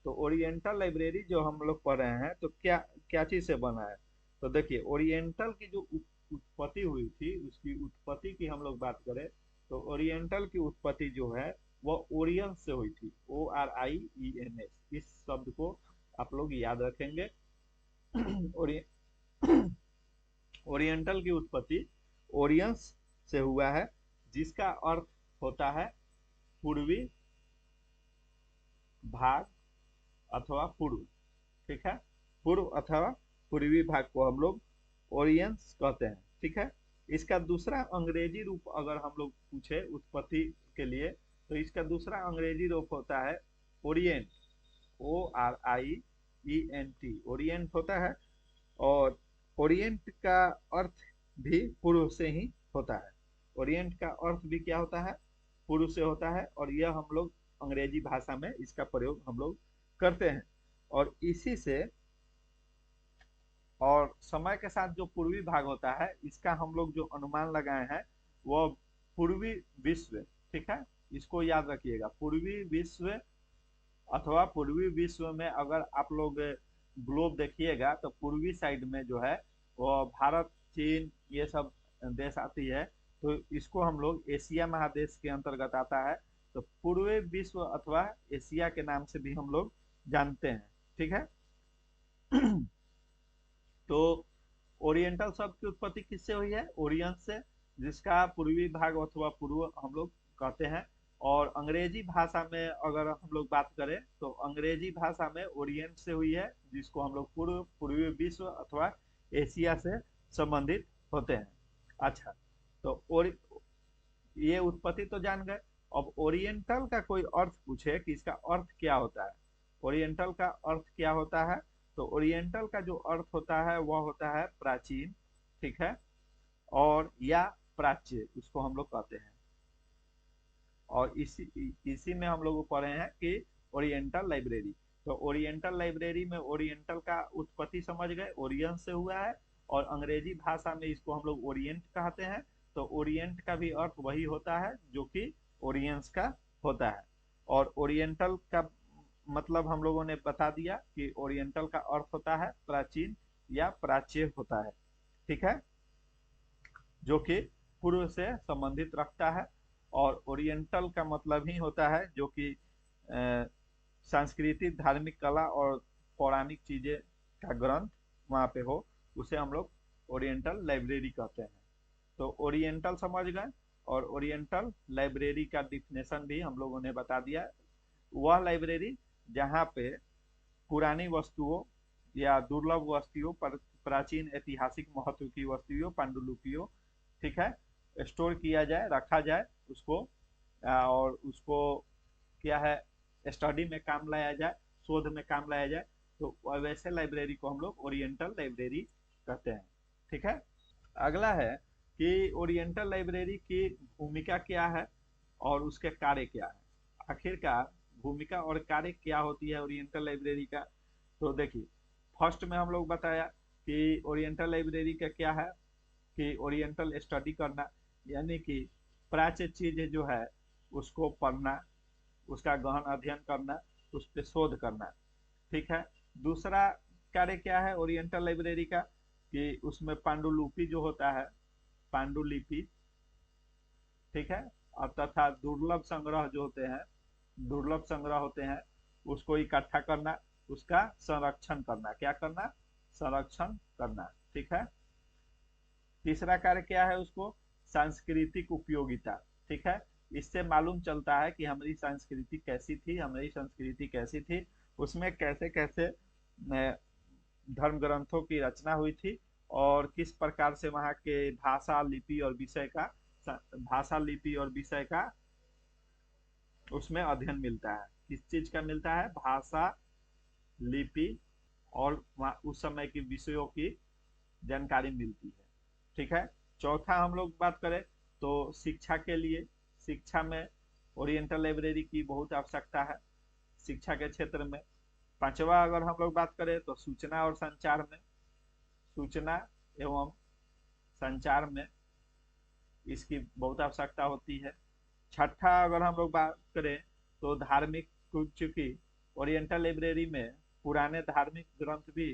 तो ओरिएंटल लाइब्रेरी जो हम लोग पढ़ रहे हैं तो क्या क्या चीज से बना है, तो देखिए ओरिएंटल की जो उत्पत्ति हुई थी उसकी उत्पत्ति की हम लोग बात करें तो ओरिएंटल की उत्पत्ति जो है वो ओरियन से हुई थी, ORIENS, इस शब्द को आप लोग याद रखेंगे। ओरिएंटल की उत्पत्ति ओरियंस से हुआ है जिसका अर्थ होता है पूर्वी भाग अथवा पूर्व। ठीक है, पूर्व अथवा पूर्वी भाग को हम लोग ओरियंस कहते हैं। ठीक है, इसका दूसरा अंग्रेजी रूप अगर हम लोग पूछे उत्पत्ति के लिए तो इसका दूसरा अंग्रेजी रूप होता है ओरिएंट, ORIENT, ओरिएंट होता है। और ओरिएंट का अर्थ भी पूर्व से ही होता है। ओरिएंट का अर्थ भी क्या होता है, पूर्व से होता है, और यह हम लोग अंग्रेजी भाषा में इसका प्रयोग हम लोग करते हैं। और इसी से और समय के साथ जो पूर्वी भाग होता है इसका हम लोग जो अनुमान लगाए हैं वो पूर्वी विश्व, ठीक है, इसको याद रखिएगा। पूर्वी विश्व अथवा पूर्वी विश्व में अगर आप लोग ग्लोब देखिएगा तो पूर्वी साइड में जो है वो भारत, चीन, ये सब देश आती है, तो इसको हम लोग एशिया महादेश के अंतर्गत आता है। तो पूर्वी विश्व अथवा एशिया के नाम से भी हम लोग जानते हैं। ठीक है, तो ओरिएंटल शब्द की उत्पत्ति किससे हुई है, ओरियन से, जिसका पूर्वी भाग अथवा पूर्व हम लोग कहते हैं। और अंग्रेजी भाषा में अगर हम लोग बात करें तो अंग्रेजी भाषा में ओरिएंट से हुई है जिसको हम लोग पूर्वी विश्व अथवा एशिया से संबंधित होते हैं। अच्छा, तो ये उत्पत्ति तो जान गए। अब ओरिएंटल का कोई अर्थ पूछे कि इसका अर्थ क्या होता है, ओरिएंटल का अर्थ क्या होता है, तो ओरिएंटल का जो अर्थ होता है वह होता है प्राचीन, ठीक है, और या प्राच्य उसको हम लोग कहते हैं। और इसी में हम लोग पढ़े हैं कि ओरिएंटल लाइब्रेरी, तो ओरिएंटल लाइब्रेरी में ओरिएंटल का उत्पत्ति समझ गए, ओरियन से हुआ है, और अंग्रेजी भाषा में इसको हम लोग ओरिएंट कहते हैं। तो ओरिएंट का भी अर्थ वही होता है जो कि ओरियंस का होता है। और ओरिएंटल का मतलब हम लोगों ने बता दिया कि ओरिएंटल का अर्थ होता है प्राचीन या प्राच्य होता है। ठीक है, जो कि पूर्व से संबंधित रखता है। और ओरिएंटल का मतलब ही होता है जो कि सांस्कृतिक, धार्मिक, कला और पौराणिक चीजें का ग्रंथ वहाँ पे हो, उसे हम लोग ओरिएंटल लाइब्रेरी कहते हैं। तो ओरिएंटल समझ गए। और ओरिएंटल लाइब्रेरी का डिफिनेशन भी हम लोगों ने बता दिया। वह लाइब्रेरी जहाँ पे पुरानी वस्तुओं या दुर्लभ वस्तुओं पर प्राचीन ऐतिहासिक महत्व की वस्तुओं पांडुलिपियों, ठीक है, स्टोर किया जाए, रखा जाए उसको, और उसको क्या है, स्टडी में काम लाया जाए, शोध में काम लाया जाए, तो वैसे लाइब्रेरी को हम लोग ओरिएंटल लाइब्रेरी कहते हैं। ठीक है। अगला है कि ओरिएंटल लाइब्रेरी की भूमिका क्या है और उसके कार्य क्या है। आखिरकार भूमिका और कार्य क्या होती है ओरिएंटल लाइब्रेरी का। तो देखिए, फर्स्ट में हम लोग बताया कि ओरिएंटल लाइब्रेरी का क्या है कि ओरिएंटल स्टडी करना, यानी कि प्राच्य चीज जो है उसको पढ़ना, उसका गहन अध्ययन करना, उस पर शोध करना। ठीक है। दूसरा कार्य क्या है ओरिएंटल लाइब्रेरी का कि उसमें पांडुलिपि जो होता है, पांडुलिपि, ठीक है, और तथा दुर्लभ संग्रह जो होते हैं, दुर्लभ संग्रह होते हैं, उसको इकट्ठा करना, उसका संरक्षण करना। क्या करना? संरक्षण करना। ठीक है। तीसरा कार्य क्या है उसको? सांस्कृतिक उपयोगिता। ठीक है। इससे मालूम चलता है कि हमारी संस्कृति कैसी थी, हमारी संस्कृति कैसी थी, उसमें कैसे कैसे धर्म ग्रंथों की रचना हुई थी और किस प्रकार से वहाँ के भाषा लिपि और विषय का, भाषा लिपि और विषय का उसमें अध्ययन मिलता है। किस चीज का मिलता है? भाषा, लिपि और उस समय की विषयों की जानकारी मिलती है। ठीक है। चौथा हम लोग बात करें तो शिक्षा के लिए, शिक्षा में ओरिएंटल लाइब्रेरी की बहुत आवश्यकता है शिक्षा के क्षेत्र में। पांचवा अगर हम लोग बात करें तो सूचना और संचार में, सूचना एवं संचार में इसकी बहुत आवश्यकता होती है। छठा अगर हम लोग बात करें तो धार्मिक, चूंकि ओरिएंटल लाइब्रेरी में पुराने धार्मिक ग्रंथ भी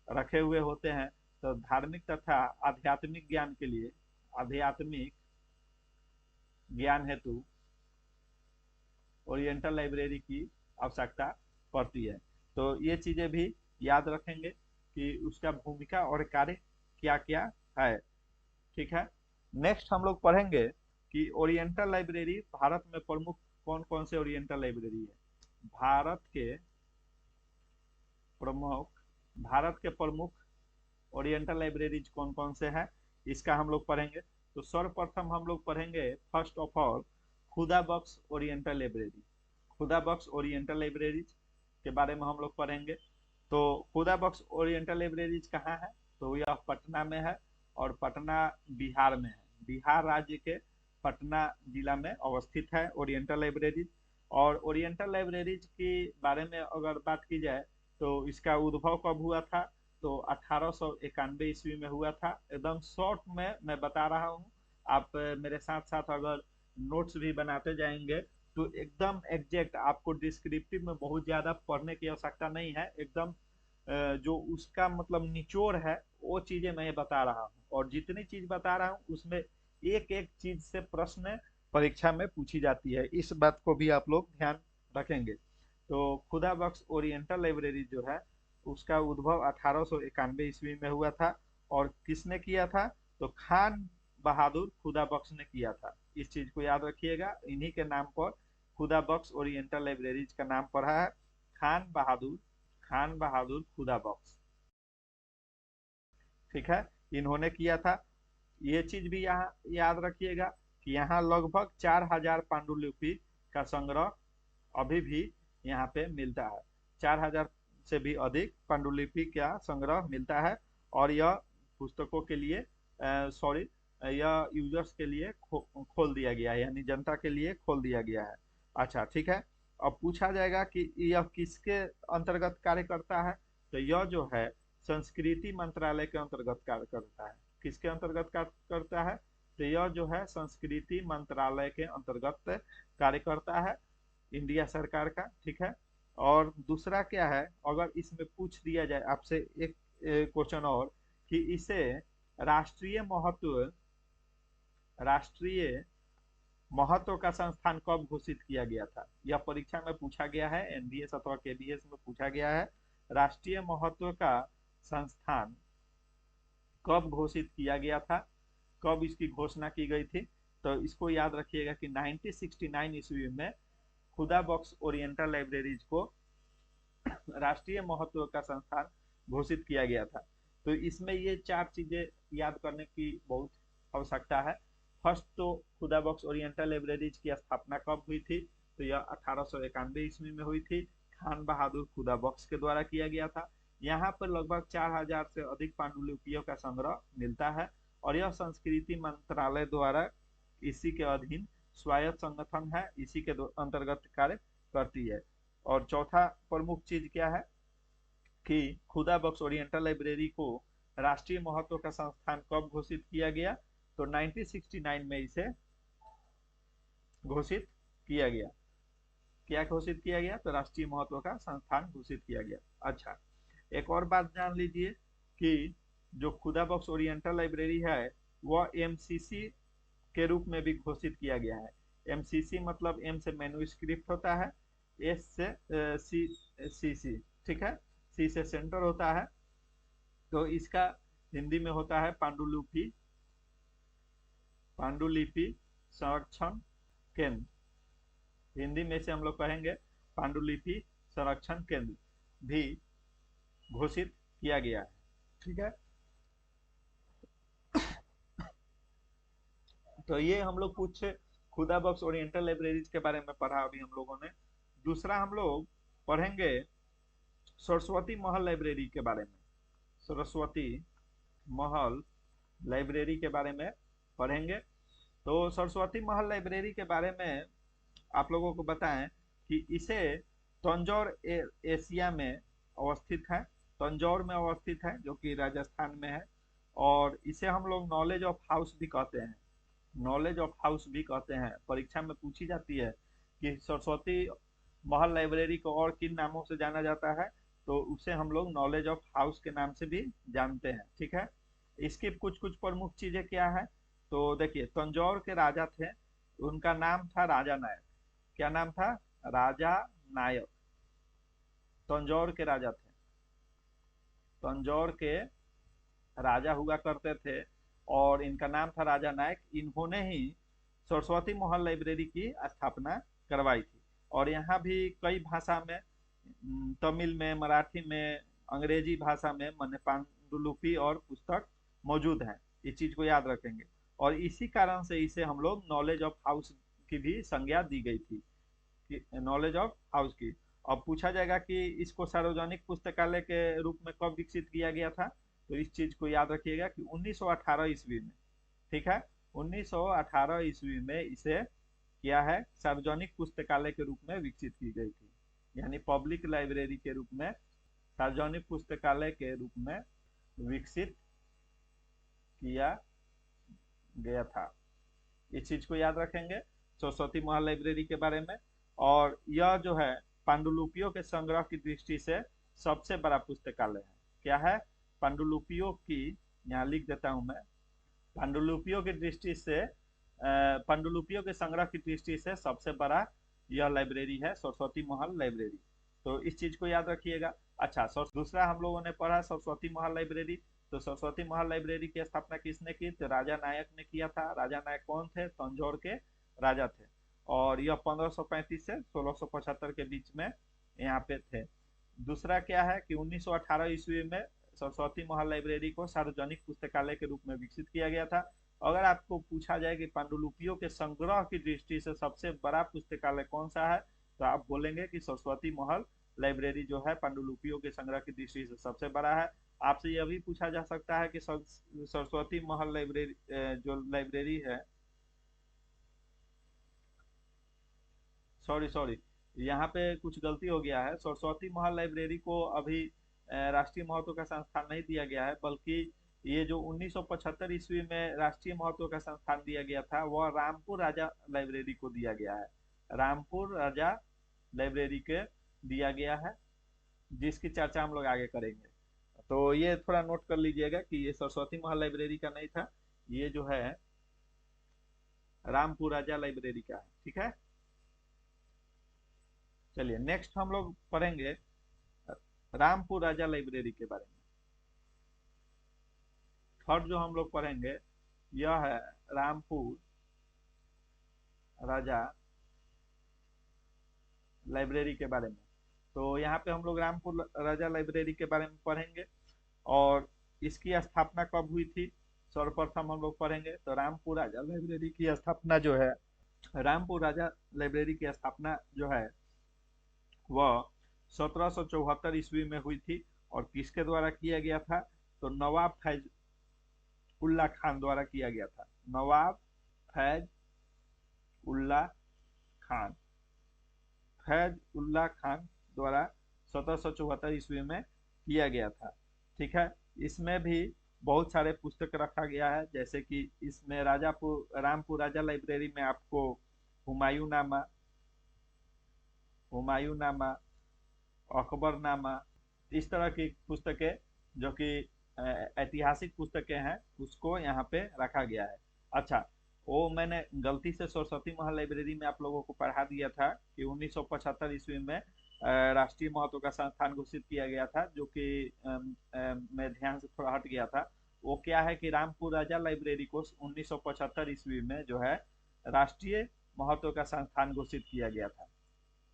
रखे हुए होते हैं, तो धार्मिक तथा आध्यात्मिक ज्ञान के लिए, आध्यात्मिक ज्ञान हेतु ओरिएंटल लाइब्रेरी की आवश्यकता पड़ती है। तो ये चीजें भी याद रखेंगे कि उसका भूमिका और कार्य क्या क्या है। ठीक है। नेक्स्ट हम लोग पढ़ेंगे कि ओरिएंटल लाइब्रेरी भारत में प्रमुख कौन कौन से ओरिएंटल लाइब्रेरी है। प्रमुख भारत के प्रमुख ओरिएंटल लाइब्रेरीज कौन कौन से हैं, इसका हम लोग पढ़ेंगे। तो सर्वप्रथम हम लोग पढ़ेंगे फर्स्ट ऑफ ऑल खुदा बख्श ओरिएंटल लाइब्रेरी। खुदा बख्श ओरिएंटल लाइब्रेरीज के बारे में हम लोग पढ़ेंगे। तो खुदा बख्श ओरिएंटल लाइब्रेरीज कहाँ है? तो यह पटना में है और पटना बिहार में है। बिहार राज्य के पटना जिला में अवस्थित है ओरिएंटल लाइब्रेरीज। और ओरिएंटल लाइब्रेरीज के बारे में अगर बात की जाए तो इसका उद्भव कब हुआ था? तो 1891 ईस्वी में हुआ था। एकदम शॉर्ट में मैं बता रहा हूँ, आप मेरे साथ साथ अगर नोट्स भी बनाते जाएंगे तो एकदम एग्जैक्ट, आपको डिस्क्रिप्टिव में बहुत ज्यादा पढ़ने की आवश्यकता नहीं है। एकदम जो उसका मतलब निचोड़ है वो चीजें मैं बता रहा हूँ, और जितनी चीज बता रहा हूँ उसमें एक एक चीज से प्रश्न परीक्षा में पूछी जाती है। इस बात को भी आप लोग ध्यान रखेंगे। तो खुदा बख्श ओरिएंटल लाइब्रेरी जो है उसका उद्भव 1891 ईस्वी में हुआ था। और किसने किया था? तो खान बहादुर खुदा बख्श ने किया था। इस चीज को याद रखिएगा, इन्हीं के नाम पर खुदा बख्श ओरिएंटल लाइब्रेरीज का नाम पड़ा है, खान बहादुर, खान बहादुर खुदा बख्श। ठीक है, इन्होंने किया था। ये चीज भी यहाँ याद रखिएगा कि यहाँ लगभग 4000 पांडुलिपि का संग्रह अभी भी यहाँ पे मिलता है। 4000 से भी अधिक पांडुलिपि का संग्रह मिलता है। और यह पुस्तकों के लिए, सॉरी, यह यूजर्स के लिए खोल दिया गया है, यानी जनता के लिए खोल दिया गया है। अच्छा, ठीक है। अब पूछा जाएगा कि यह किसके अंतर्गत कार्य करता है। तो यह जो है संस्कृति मंत्रालय के अंतर्गत कार्य करता है। किसके अंतर्गत कार्य करता है? तो यह जो है संस्कृति मंत्रालय के अंतर्गत कार्य करता है, इंडिया सरकार का। ठीक है। और दूसरा क्या है, अगर इसमें पूछ दिया जाए आपसे एक क्वेश्चन और कि इसे राष्ट्रीय महत्व, राष्ट्रीय महत्व का संस्थान कब घोषित किया गया था? यह परीक्षा में पूछा गया है, एनबीएस अथवा केबीएस में पूछा गया है। राष्ट्रीय महत्व का संस्थान कब घोषित किया गया था, कब इसकी घोषणा की गई थी? तो इसको याद रखिएगा कि 1969 ईस्वी में खुदा बख्श ओरिएंटल लाइब्रेरीज को राष्ट्रीय महत्व का संस्थान घोषित किया गया था। तो इसमें ये चार चीजें याद करने की बहुत आवश्यकता है। फर्स्ट तो खुदा बख्श ओरिएंटल लाइब्रेरीज की स्थापना कब हुई थी, तो यह 1891 ईस्वी में हुई थी। खान बहादुर खुदा बख्श के द्वारा किया गया था। यहाँ पर लगभग 4000 से अधिक पांडुलिपियों का संग्रह मिलता है और यह संस्कृति मंत्रालय द्वारा इसी के अधीन स्वायत्त संगठन है, इसी के अंतर्गत कार्य करती है। और चौथा प्रमुख चीज क्या है कि खुदा बख्श ओरिएंटल लाइब्रेरी को राष्ट्रीय महत्व का संस्थान कब घोषित किया गया, तो 1969 में इसे घोषित किया गया। क्या घोषित किया गया, तो राष्ट्रीय महत्व का संस्थान घोषित किया गया। अच्छा, एक और बात जान लीजिए कि जो खुदा बख्श ओरिएंटल लाइब्रेरी है वह एमसीसी के रूप में भी घोषित किया गया है। एमसीसी मतलब एम से मैन्युस्क्रिप्ट होता है, एस से सी, ठीक है, सी से सेंटर होता है, तो इसका हिंदी में होता है पांडुलिपि संरक्षण केंद्र। हिंदी में से हम लोग कहेंगे पांडुलिपि संरक्षण केंद्र भी घोषित किया गया है, ठीक है। तो ये हम लोग कुछ खुदा बख्श ओरिएंटल लाइब्रेरीज के बारे में पढ़ा अभी हम लोगों ने। दूसरा हम लोग पढ़ेंगे सरस्वती महल लाइब्रेरी के बारे में। सरस्वती महल लाइब्रेरी के बारे में पढ़ेंगे। तो सरस्वती महल लाइब्रेरी के बारे में आप लोगों को बताएं कि इसे तंजौर एशिया में अवस्थित है, तंजौर में अवस्थित है जो कि राजस्थान में है। और इसे हम लोग नॉलेज ऑफ हाउस भी कहते हैं, नॉलेज ऑफ हाउस भी कहते हैं। परीक्षा में पूछी जाती है कि सरस्वती महल लाइब्रेरी को और किन नामों से जाना जाता है, तो उसे हम लोग नॉलेज ऑफ हाउस के नाम से भी जानते हैं, ठीक है। इसकी कुछ कुछ प्रमुख चीजें क्या है, तो देखिए तंजौर के राजा थे, उनका नाम था राजा नायक। क्या नाम था, राजा नायक। तंजौर के राजा थे, तंजौर के राजा हुआ करते थे और इनका नाम था राजा नायक। इन्होंने ही सरस्वती महल लाइब्रेरी की स्थापना करवाई थी। और यहाँ भी कई भाषा में, तमिल में, मराठी में, अंग्रेजी भाषा में माने पांडुलिपि और पुस्तक मौजूद हैं। इस चीज को याद रखेंगे। और इसी कारण से इसे हम लोग नॉलेज ऑफ हाउस की भी संज्ञा दी गई थी, नॉलेज ऑफ हाउस की। अब पूछा जाएगा कि इसको सार्वजनिक पुस्तकालय के रूप में कब विकसित किया गया था, तो इस चीज को याद रखिएगा कि 1918 ईस्वी में, ठीक है, 1918 ईस्वी में इसे किया है, सार्वजनिक पुस्तकालय के रूप में विकसित की गई थी। यानी पब्लिक लाइब्रेरी के रूप में, सार्वजनिक पुस्तकालय के रूप में विकसित किया गया था। इस चीज को याद रखेंगे सरस्वती महल लाइब्रेरी के बारे में। और यह जो है पांडुलिपियों के संग्रह की दृष्टि से सबसे बड़ा पुस्तकालय है। क्या है, पांडुलिपियों की, यहाँ लिख देता हूं मैं, पांडुलिपियों की दृष्टि से, पांडुलिपियों के संग्रह की दृष्टि से सबसे बड़ा यह लाइब्रेरी है, सरस्वती महल लाइब्रेरी। तो इस चीज को याद रखिएगा। अच्छा, दूसरा हम लोगों ने पढ़ा सरस्वती महल लाइब्रेरी। तो सरस्वती महल लाइब्रेरी की स्थापना किसने की, तो राजा नायक ने किया था। राजा नायक कौन थे, तंजौर के राजा थे। और यह 1535 से 1675 के बीच में यहाँ पे थे। दूसरा क्या है कि 1918 ईस्वी में सरस्वती महल लाइब्रेरी को सार्वजनिक पुस्तकालय के रूप में विकसित किया गया था। अगर आपको पूछा जाए कि पांडुलिपियों के संग्रह की दृष्टि से सबसे बड़ा पुस्तकालय कौन सा है, तो आप बोलेंगे कि सरस्वती महल लाइब्रेरी जो है पांडुलिपियों के संग्रह की दृष्टि से सबसे बड़ा है। आपसे यह भी पूछा जा सकता है कि सरस्वती महल लाइब्रेरी जो लाइब्रेरी है, सॉरी यहाँ पे कुछ गलती हो गया है। सरस्वती महल लाइब्रेरी को अभी राष्ट्रीय महत्व का संस्थान नहीं दिया गया है, बल्कि ये जो 1975 ईस्वी में राष्ट्रीय महत्व का संस्थान दिया गया था वह रामपुर राजा लाइब्रेरी को दिया गया है। रामपुर राजा लाइब्रेरी के दिया गया है, जिसकी चर्चा हम लोग आगे करेंगे। तो ये थोड़ा नोट कर लीजिएगा कि ये सरस्वती महल लाइब्रेरी का नहीं था, ये जो है रामपुर राजा लाइब्रेरी का है, ठीक है। चलिए नेक्स्ट हम लोग पढ़ेंगे रामपुर राजा लाइब्रेरी के बारे में। थर्ड जो हम लोग पढ़ेंगे यह है रामपुर राजा लाइब्रेरी के बारे में। तो यहाँ पे हम लोग रामपुर राजा लाइब्रेरी के बारे में पढ़ेंगे और इसकी स्थापना कब हुई थी सर्वप्रथम हम लोग पढ़ेंगे। तो रामपुर राजा लाइब्रेरी की स्थापना जो है, रामपुर राजा लाइब्रेरी की स्थापना जो है वह 1774 ईस्वी में हुई थी। और किसके द्वारा किया गया था? तो नवाब फैज उल्ला खान द्वारा किया गया था। नवाब फैज उल्ला खान, फैज उल्ला खान द्वारा 1774 ईस्वी में किया गया था। ठीक है। इसमें भी बहुत सारे पुस्तक रखा गया है, जैसे कि इसमें रामपुर राजा लाइब्रेरी में आपको हुमायूंनामा, हुमायूंनामा, अकबरनामा, इस तरह की पुस्तकें जो कि ऐतिहासिक पुस्तकें हैं उसको यहाँ पे रखा गया है। अच्छा, वो मैंने गलती से सरस्वती महल लाइब्रेरी में आप लोगों को पढ़ा दिया था कि 1975 ईस्वी में राष्ट्रीय महत्व का संस्थान घोषित किया गया था, जो कि मैं ध्यान से थोड़ा हट गया था। वो क्या है कि रामपुर राजा लाइब्रेरी को 1975 ईस्वी में जो है राष्ट्रीय महत्व का संस्थान घोषित किया गया था।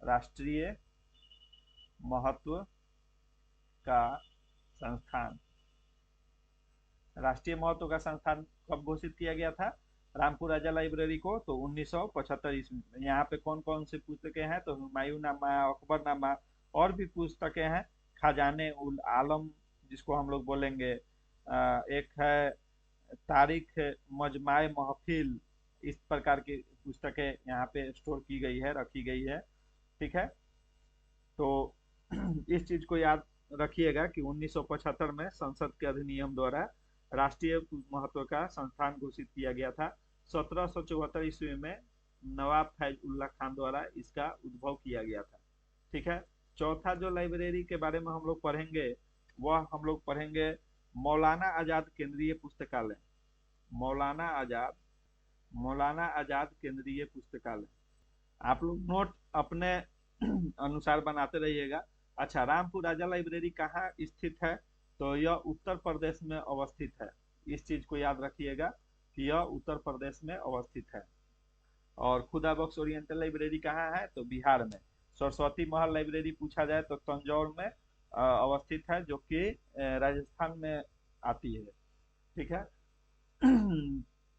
राष्ट्रीय महत्व का संस्थान, राष्ट्रीय महत्व का संस्थान कब घोषित किया गया था रामपुर राजा लाइब्रेरी को? तो 1975 ईस्वी में। यहाँ पे कौन कौन से पुस्तकें हैं? तो हुमायूंनामा, अकबरनामा, और भी पुस्तकें हैं। खजाने उल आलम जिसको हम लोग बोलेंगे, एक है तारीख मजमाए महफिल, इस प्रकार की पुस्तकें यहाँ पे स्टोर की गई है, रखी गई है। ठीक है। तो इस चीज को याद रखिएगा कि 1975 में संसद के अधिनियम द्वारा राष्ट्रीय महत्व का संस्थान घोषित किया गया था। 1774 ईस्वी में नवाब फैज उल्ला खान द्वारा इसका उद्भव किया गया था। ठीक है। चौथा जो लाइब्रेरी के बारे में हम लोग पढ़ेंगे वह हम लोग पढ़ेंगे मौलाना आजाद केंद्रीय पुस्तकालय। मौलाना आजाद, मौलाना आजाद केंद्रीय पुस्तकालय। आप लोग नोट अपने अनुसार बनाते रहिएगा। अच्छा, रामपुर राजा लाइब्रेरी कहाँ स्थित है? तो यह उत्तर प्रदेश में अवस्थित है। इस चीज को याद रखिएगा कि यह उत्तर प्रदेश में अवस्थित है। और खुदा बख्श ओरिएंटल लाइब्रेरी कहाँ है? तो बिहार में। सरस्वती महल लाइब्रेरी पूछा जाए तो तंजौर में अवस्थित है, जो कि राजस्थान में आती है। ठीक है।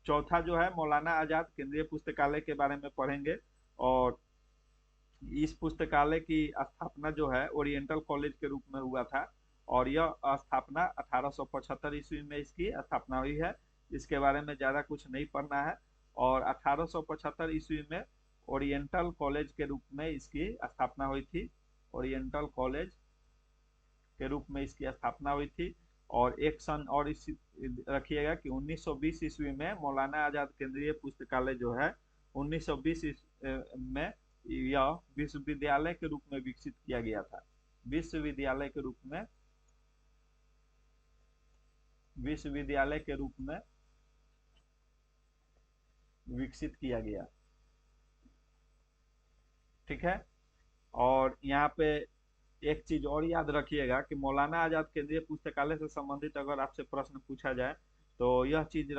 चौथा जो है मौलाना आजाद केंद्रीय पुस्तकालय के बारे में पढ़ेंगे। और इस पुस्तकालय की स्थापना जो है ओरिएंटल कॉलेज के रूप में हुआ था। और यह स्थापना 1875 ईस्वी में इसकी स्थापना हुई है। इसके बारे में ज़्यादा कुछ नहीं पढ़ना है। और 1875 ईस्वी में ओरिएंटल कॉलेज के रूप में इसकी स्थापना हुई थी। ओरिएंटल कॉलेज के रूप में इसकी स्थापना हुई थी। और एक सन और इस रखिएगा कि 1920 ईस्वी में मौलाना आजाद केंद्रीय पुस्तकालय जो है 1920 में यह विश्वविद्यालय के रूप में विकसित किया गया था। विश्वविद्यालय के रूप में, विश्वविद्यालय के रूप में विकसित किया गया। ठीक है। और यहाँ पे एक चीज और याद रखिएगा कि मौलाना आजाद केंद्रीय पुस्तकालय से संबंधित अगर आपसे प्रश्न पूछा जाए तो यह चीज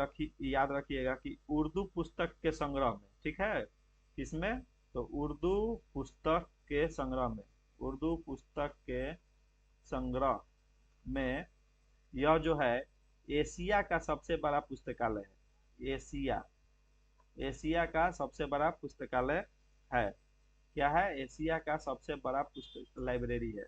याद रखिएगा कि उर्दू पुस्तक के संग्रह में, ठीक है, किसमें? तो उर्दू पुस्तक के संग्रह में, उर्दू पुस्तक के संग्रह में यह जो है एशिया का सबसे बड़ा पुस्तकालय है। एशिया, एशिया का सबसे बड़ा पुस्तकालय है। क्या है? एशिया का सबसे बड़ा पुस्तक लाइब्रेरी है।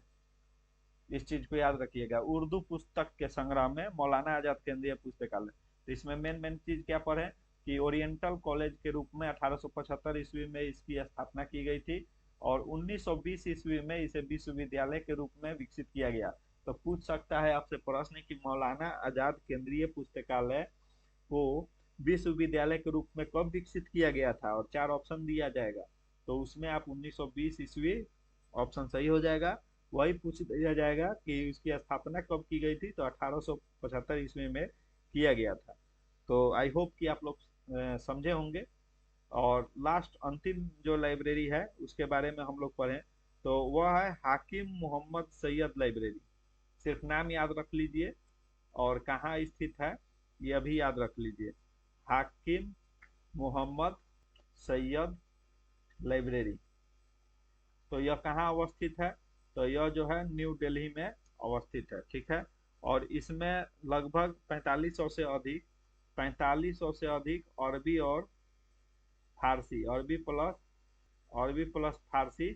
इस चीज को याद रखिएगा। उर्दू पुस्तक के संग्रह में मौलाना आजाद केंद्रीय पुस्तकालय। तो इसमें मेन मेन चीज क्या पढ़े कि ओरिएंटल कॉलेज के रूप में 1875 ईस्वी में इसकी स्थापना की गई थी। और 1920 ईस्वी में इसे विश्वविद्यालय के रूप में विकसित किया गया। तो पूछ सकता है आपसे प्रश्न कि मौलाना आजाद केंद्रीय पुस्तकालय को विश्वविद्यालय के रूप में कब विकसित किया गया था? और 4 ऑप्शन दिया जाएगा, तो उसमें आप 1920 ईस्वी ऑप्शन सही हो जाएगा। वही पूछ दिया जाएगा कि उसकी स्थापना कब की गई थी? तो 1875 ईस्वी में किया गया था। तो आई होप कि आप लोग समझे होंगे। और लास्ट अंतिम जो लाइब्रेरी है उसके बारे में हम लोग पढ़ें तो वह है हाकिम मोहम्मद सैयद लाइब्रेरी। सिर्फ नाम याद रख लीजिए और कहाँ स्थित है यह भी याद रख लीजिए। हाकिम मोहम्मद सैयद लाइब्रेरी। तो यह कहाँ अवस्थित है? तो यह जो है न्यू दिल्ली में अवस्थित है, ठीक है। और इसमें लगभग 4500 से अधिक अरबी और फारसी, अरबी प्लस फारसी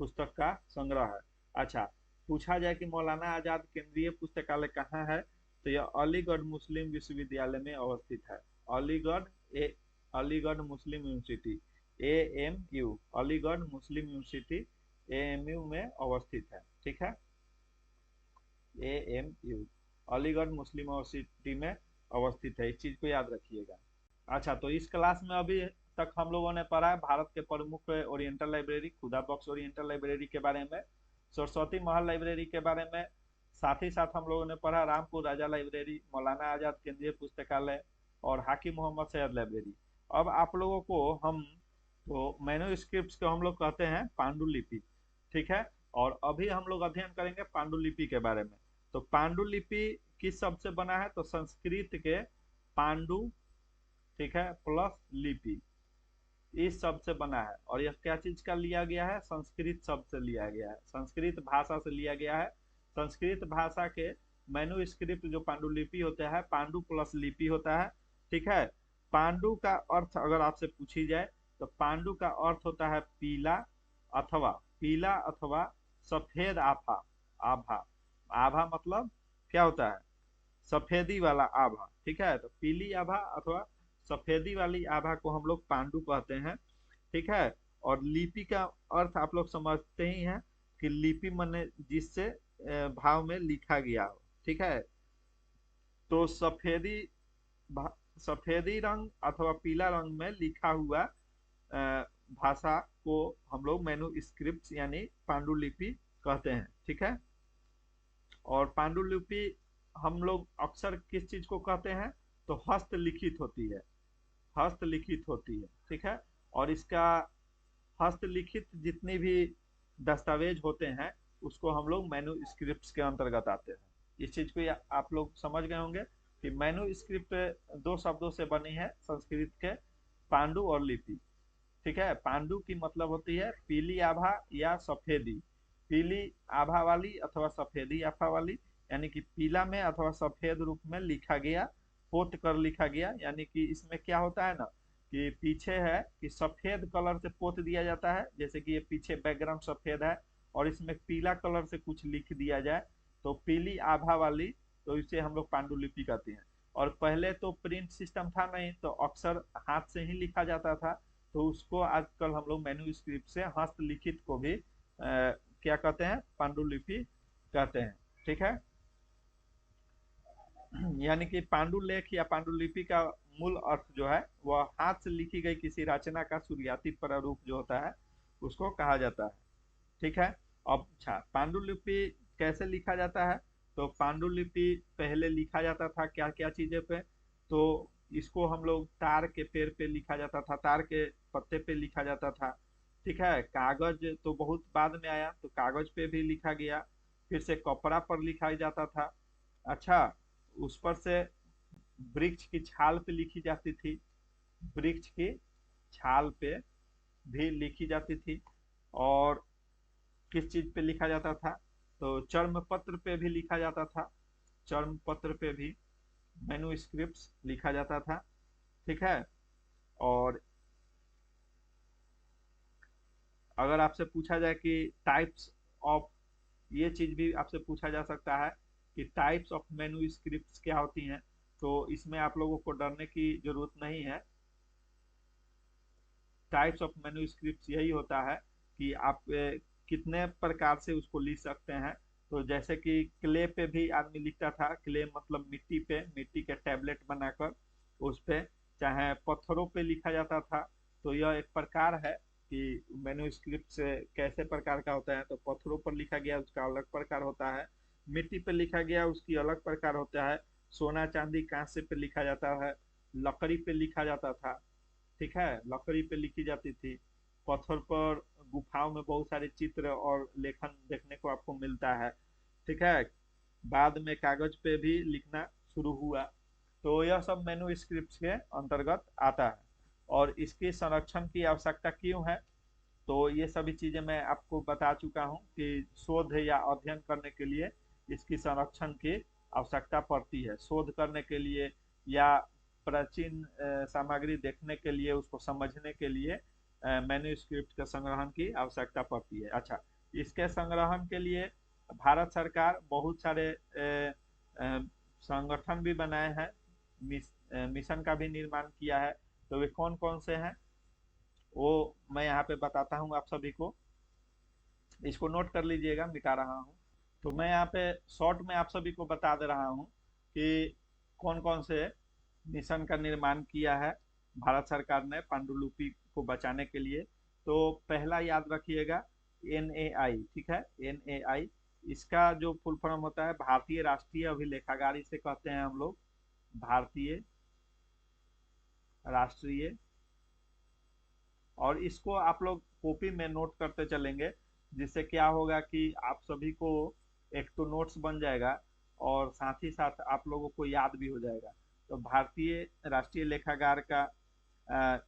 पुस्तक का संग्रह है। अच्छा, पूछा जाए कि मौलाना आजाद केंद्रीय पुस्तकालय कहाँ है, तो यह अलीगढ़ मुस्लिम विश्वविद्यालय में अवस्थित है। अलीगढ़ ए अलीगढ़ मुस्लिम यूनिवर्सिटी, AMU, अलीगढ़ मुस्लिम यूनिवर्सिटी AMU में अवस्थित है, ठीक है। AMU अलीगढ़ मुस्लिम यूनिवर्सिटी में अवस्थित है, इस चीज को याद रखिएगा। अच्छा, तो इस क्लास में अभी तक हम लोगों ने पढ़ा है भारत के प्रमुख ओरिएंटल लाइब्रेरी, खुदा बख्श ओरिएंटल लाइब्रेरी के बारे में, सरस्वती महल लाइब्रेरी के बारे में, साथ ही साथ हम लोगों ने पढ़ा रामपुर राजा लाइब्रेरी, मौलाना आजाद केंद्रीय पुस्तकालय और हाकिम मोहम्मद सैयद लाइब्रेरी। अब आप लोगों को हम, तो मैन्युस्क्रिप्ट्स को हम लोग कहते हैं पांडुलिपि, ठीक है। और अभी हम लोग अध्ययन करेंगे पांडुलिपि के बारे में। तो पांडुलिपि किस शब्द से बना है? तो संस्कृत के पांडु, ठीक है, प्लस लिपि, इस शब्द से बना है। और यह क्या चीज का लिया गया है? संस्कृत शब्द से लिया गया है, संस्कृत भाषा से लिया गया है। संस्कृत भाषा के मैन्युस्क्रिप्ट जो पांडुलिपि होता है, पांडु प्लस लिपि होता है, ठीक है। पांडु का अर्थ अगर आपसे पूछी जाए तो पांडु का अर्थ होता है पीला, अथवा सफेद आभा। आभा, आभा मतलब क्या होता है? सफेदी वाला आभा, ठीक है। तो पीली आभा अथवा सफेदी वाली आभा को हम लोग पांडु कहते हैं, ठीक है। और लिपि का अर्थ आप लोग समझते ही हैं कि लिपि माने जिससे भाव में लिखा गया हो, ठीक है। तो सफेदी रंग अथवा पीला रंग में लिखा हुआ भाषा को हम लोग मैन्युस्क्रिप्ट यानी पांडुलिपि कहते हैं, ठीक है। और पांडुलिपि हम लोग अक्सर किस चीज को कहते हैं? तो हस्तलिखित होती है, हस्तलिखित होती है, ठीक है। और इसका हस्तलिखित जितने भी दस्तावेज होते हैं उसको हम लोग मैन्युस्क्रिप्ट्स के अंतर्गत आते हैं। इस चीज को आप लोग समझ गए होंगे कि मैन्युस्क्रिप्ट दो शब्दों से बनी है संस्कृत के, पांडु और लिपि, ठीक है। पांडु की मतलब होती है पीली आभा या सफेदी, पीली आभा वाली अथवा सफेदी आभा वाली, यानी कि पीला में अथवा सफेद रूप में लिखा गया, पोत कर लिखा गया। यानी कि इसमें क्या होता है ना कि पीछे है कि सफेद कलर से पोत दिया जाता है, जैसे कि ये पीछे बैकग्राउंड सफेद है और इसमें पीला कलर से कुछ लिख दिया जाए तो पीली आभा वाली, तो इसे हम लोग पांडुलिपि कहते हैं। और पहले तो प्रिंट सिस्टम था नहीं, तो अक्सर हाथ से ही लिखा जाता था, तो उसको आजकल हम लोग मैन्युस्क्रिप्ट से हस्तलिखित को भी क्या कहते हैं? पांडुलिपि कहते हैं, ठीक है। यानी कि पांडुलेख या पांडुलिपि का मूल अर्थ जो है वह हाथ से लिखी गई किसी रचना का शुरुआती प्रारूप जो होता है उसको कहा जाता है, ठीक है। अब अच्छा, पांडुलिपि कैसे लिखा जाता है? तो पांडुलिपि पहले लिखा जाता था क्या क्या चीजें पे? तो इसको हम लोग तार के पेड़ पे लिखा जाता था, तार के पत्ते पे लिखा जाता था, ठीक है। कागज तो बहुत बाद में आया, तो कागज पे भी लिखा गया, फिर से कपड़ा पर लिखा जाता था। अच्छा, उस पर से वृक्ष की छाल पे लिखी जाती थी, वृक्ष की छाल पे भी लिखी जाती थी। और किस चीज पे लिखा जाता था? तो चर्म पत्र पे भी लिखा जाता था, चर्म पत्र पे भी मैन्युस्क्रिप्ट्स लिखा जाता था, ठीक है। और अगर आपसे पूछा जाए कि टाइप्स ऑफ, ये चीज भी आपसे पूछा जा सकता है कि टाइप्स ऑफ मैन्युस्क्रिप्ट्स क्या होती हैं, तो इसमें आप लोगों को डरने की जरूरत नहीं है। टाइप्स ऑफ मैन्युस्क्रिप्ट यही होता है कि आप कितने प्रकार से उसको लिख सकते हैं। तो जैसे कि क्ले पे भी आदमी लिखता था, क्ले मतलब मिट्टी पे, मिट्टी के टैबलेट बनाकर उस पे, चाहे पत्थरों पे लिखा जाता था। तो यह एक प्रकार है कि मैन्युस्क्रिप्ट से कैसे प्रकार का होता है। तो पत्थरों पर लिखा गया उसका अलग प्रकार होता है, मिट्टी पे लिखा गया उसकी अलग प्रकार होता है, सोना चांदी कांसे पे लिखा जाता है, लकड़ी पे लिखा जाता था, ठीक है, लकड़ी पे लिखी जाती थी। पत्थर पर गुफाओं में बहुत सारे चित्र और लेखन देखने को आपको मिलता है, ठीक है। बाद में कागज पे भी लिखना शुरू हुआ। तो यह सब मैन्युस्क्रिप्ट के अंतर्गत आता है। और इसके संरक्षण की आवश्यकता क्यों है? तो ये सभी चीजें मैं आपको बता चुका हूँ कि शोध या अध्ययन करने के लिए इसकी संरक्षण की आवश्यकता पड़ती है। शोध करने के लिए या प्राचीन सामग्री देखने के लिए, उसको समझने के लिए मैन्युस्क्रिप्ट के संग्रहण की आवश्यकता पड़ती है। अच्छा, इसके संग्रहण के लिए भारत सरकार बहुत सारे अ, संगठन भी बनाए हैं, मिशन का भी निर्माण किया है। तो वे कौन कौन से हैं वो मैं यहाँ पे बताता हूँ आप सभी को। इसको नोट कर लीजिएगा, मिटा रहा हूँ। तो मैं यहाँ पे शॉर्ट में आप सभी को बता दे रहा हूँ कि कौन कौन से मिशन का निर्माण किया है भारत सरकार ने पांडुलिपि को बचाने के लिए। तो पहला याद रखिएगा, NAI, ठीक है, NAI। इसका जो फुल फॉर्म होता है भारतीय राष्ट्रीय अभिलेखागार, इसे कहते हैं हम लोग, भारतीय राष्ट्रीय। और इसको आप लोग कॉपी में नोट करते चलेंगे, जिससे क्या होगा कि आप सभी को एक तो नोट्स बन जाएगा और साथ ही साथ आप लोगों को याद भी हो जाएगा। तो भारतीय राष्ट्रीय लेखागार का अ,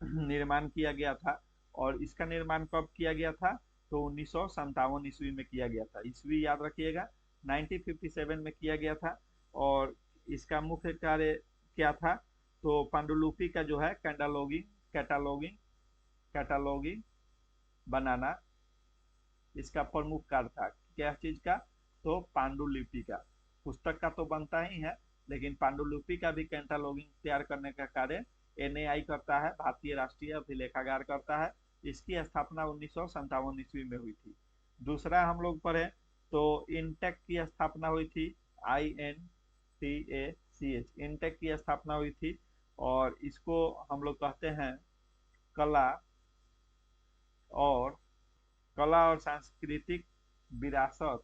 निर्माण किया गया था। और इसका निर्माण कब किया गया था? तो 1957 ईस्वी में किया गया था। ईस्वी याद रखिएगा, 1957 में किया गया था। और इसका मुख्य कार्य क्या था? तो पांडुलिपि का जो है कैटालॉगिंग कैटालॉगिंग बनाना इसका प्रमुख कार्य था। क्या चीज का? तो पांडुलिपि का। पुस्तक का तो बनता ही है, लेकिन पांडुलिपि का भी कैटालॉगिंग तैयार करने का कार्य NAI करता है, भारतीय राष्ट्रीय अभिलेखागार करता है। इसकी स्थापना 1957 ईस्वी में हुई थी। दूसरा हम लोग पढ़े तो इंटेक की स्थापना हुई थी, INTACH, इंटेक की स्थापना हुई थी। और इसको हम लोग कहते हैं कला और सांस्कृतिक विरासत,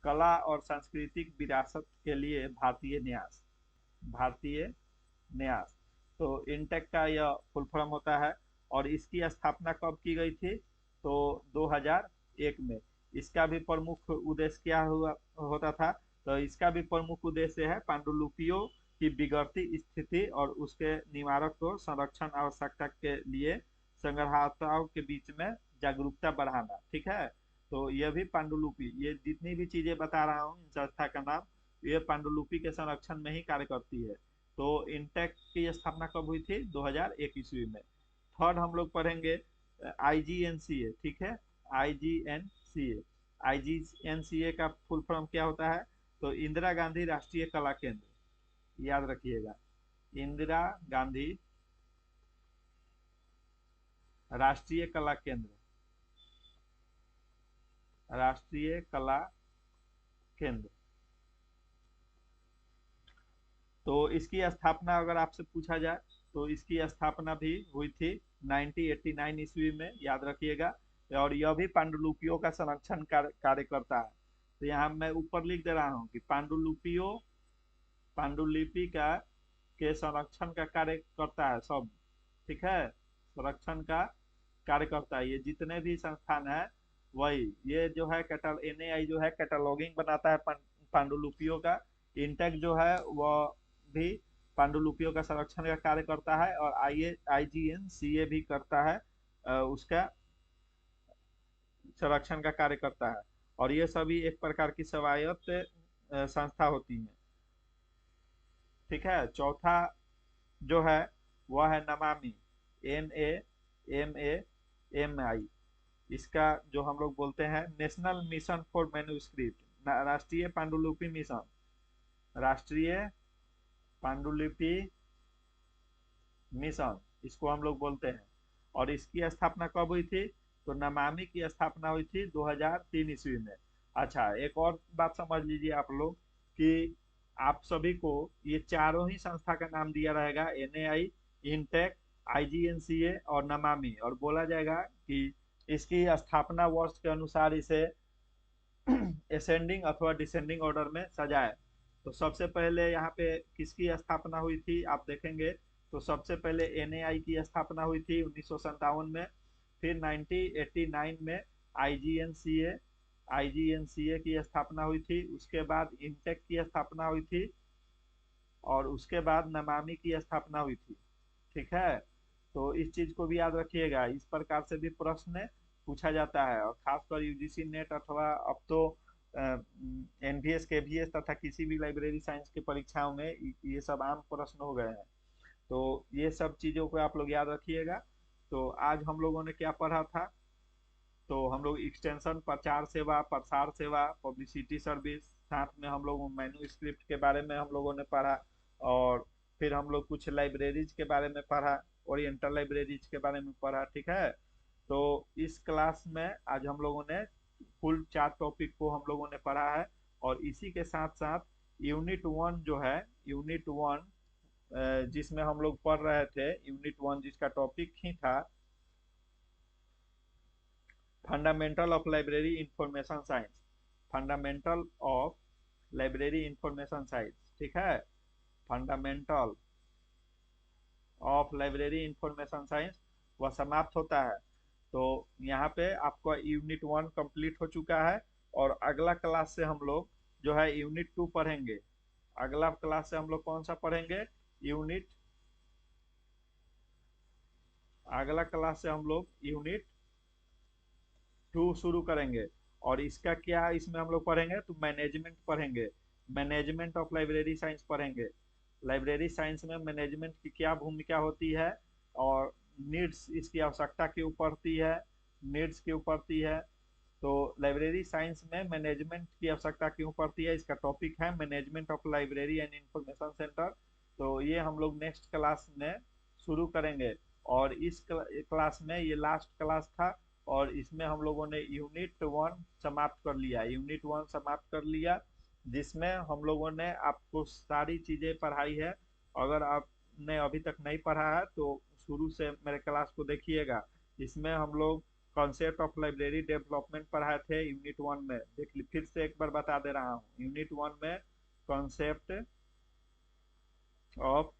कला और सांस्कृतिक विरासत के लिए भारतीय न्यास। तो इंटेक का यह फुल फॉर्म होता है। और इसकी स्थापना कब की गई थी? तो 2001 में। इसका भी प्रमुख उद्देश्य क्या हुआ होता था? तो इसका भी प्रमुख उद्देश्य है पांडुलिपियों की बिगड़ती स्थिति और उसके निवारक को संरक्षण आवश्यकता के लिए संग्रहताओं के बीच में जागरूकता बढ़ाना। ठीक है, तो यह भी पांडुलिपि, ये जितनी भी चीजें बता रहा हूँ इन संस्था का नाम, ये पांडुलिपि के संरक्षण में ही कार्य करती है। तो इंटेक की स्थापना कब हुई थी? 2001 ईस्वी में। थर्ड हम लोग पढ़ेंगे IGNCA, ठीक है, IGNCA। IGNCA का फुल फॉर्म क्या होता है? तो इंदिरा गांधी राष्ट्रीय कला केंद्र, याद रखिएगा, इंदिरा गांधी राष्ट्रीय कला केंद्र, राष्ट्रीय कला केंद्र। तो इसकी स्थापना अगर आपसे पूछा जाए तो इसकी स्थापना भी हुई थी 1989 ईस्वी में, याद रखिएगा। और यह भी पांडुलिपियों का संरक्षण कार्य करता है। तो यहाँ मैं ऊपर लिख दे रहा हूँ कि पांडुलिपि का के संरक्षण का कार्य करता है सब, ठीक है, संरक्षण का कार्य करता है। ये जितने भी संस्थान है वही, ये जो है NAI जो है कैटलॉगिंग बनाता है पांडुलिपियों का। इंटेक जो है वह भी पांडुलिपियों का संरक्षण का कार्य करता है। और IGNCA भी करता है, उसका संरक्षण का कार्य करता है। और ये सभी एक प्रकार की स्वायत्त संस्था होती हैं। ठीक है, चौथा जो है वह है नमामि, NAMAMI। इसका जो हम लोग बोलते हैं नेशनल मिशन फॉर मैन्युस्क्रिप्ट, राष्ट्रीय पांडुलिपि मिशन, राष्ट्रीय पांडुलिपि मिशन, इसको हम लोग बोलते हैं। और इसकी स्थापना कब हुई थी? तो नमामि की स्थापना हुई थी 2003 ईस्वी में। अच्छा, एक और बात समझ लीजिए आप लोग कि आप सभी को ये चारों ही संस्था का नाम दिया रहेगा, NAI, इंटेक, IGNCA और नमामि, और बोला जाएगा कि इसकी स्थापना वर्ष के अनुसार इसे असेंडिंग अथवा डिसेंडिंग ऑर्डर में सजाए। तो सबसे पहले यहाँ पे किसकी स्थापना हुई थी आप देखेंगे तो सबसे पहले NAI की स्थापना हुई थी 1957 में। फिर 1989 में IGNCA की स्थापना हुई थी। उसके बाद इंटेक की स्थापना हुई थी। और उसके बाद नमामि की स्थापना हुई थी। ठीक है, तो इस चीज को भी याद रखिएगा, इस प्रकार से भी प्रश्न पूछा जाता है। और खासकर यूजीसी नेट अथवा अब तो एनवीएस केवीएस तथा किसी भी लाइब्रेरी साइंस की परीक्षाओं में ये सब आम प्रश्न हो गए हैं। तो ये सब चीजों को आप लोग याद रखिएगा। तो आज हम लोगों ने क्या पढ़ा था, तो हम लोग एक्सटेंशन, प्रचार सेवा, प्रसार सेवा, पब्लिसिटी सर्विस, साथ में हम लोग मेन्यू स्क्रिप्ट के बारे में हम लोगों ने पढ़ा। और फिर हम लोग कुछ लाइब्रेरीज के बारे में पढ़ा, ओरिएंटल लाइब्रेरीज के बारे में पढ़ा। ठीक है। तो इस क्लास में आज हम लोगों ने कुल 4 टॉपिक को हम लोगों ने पढ़ा है। और इसी के साथ साथ यूनिट 1 जो है, यूनिट 1 जिसमें हम लोग पढ़ रहे थे, यूनिट 1 जिसका टॉपिक ही था fundamental of library information science, fundamental of library information science. ठीक है, fundamental of library information science वह समाप्त होता है। तो यहाँ पे आपका यूनिट 1 कंप्लीट हो चुका है। और अगला क्लास से हम लोग जो है यूनिट 2 पढ़ेंगे। अगला क्लास से हम लोग कौन सा पढ़ेंगे, यूनिट अगला क्लास से हम लोग यूनिट 2 शुरू करेंगे। और इसका क्या इसमें हम लोग पढ़ेंगे, तो मैनेजमेंट पढ़ेंगे, मैनेजमेंट ऑफ लाइब्रेरी साइंस पढ़ेंगे। लाइब्रेरी साइंस में मैनेजमेंट की क्या भूमिका होती है, और नीड्स, इसकी आवश्यकता क्यों पड़ती है, नीड्स क्यों पड़ती है। तो लाइब्रेरी साइंस में मैनेजमेंट की आवश्यकता क्यों पड़ती है, इसका टॉपिक है management of library and information centre. तो ये हम लोग नेक्स्ट क्लास में शुरू करेंगे। और इस क्लास में ये लास्ट क्लास था। और इसमें हम लोगों ने यूनिट 1 समाप्त कर लिया, यूनिट 1 समाप्त कर लिया, जिसमें हम लोगों ने आपको सारी चीज़ें पढ़ाई है। अगर आपने अभी तक नहीं पढ़ा है तो शुरू से मेरे क्लास को देखिएगा। इसमें हम लोग कॉन्सेप्ट ऑफ लाइब्रेरी डेवलपमेंट पढ़ाए थे यूनिट 1 में। देख फिर से एक बार बता दे रहा हूँ, यूनिट 1 में concept of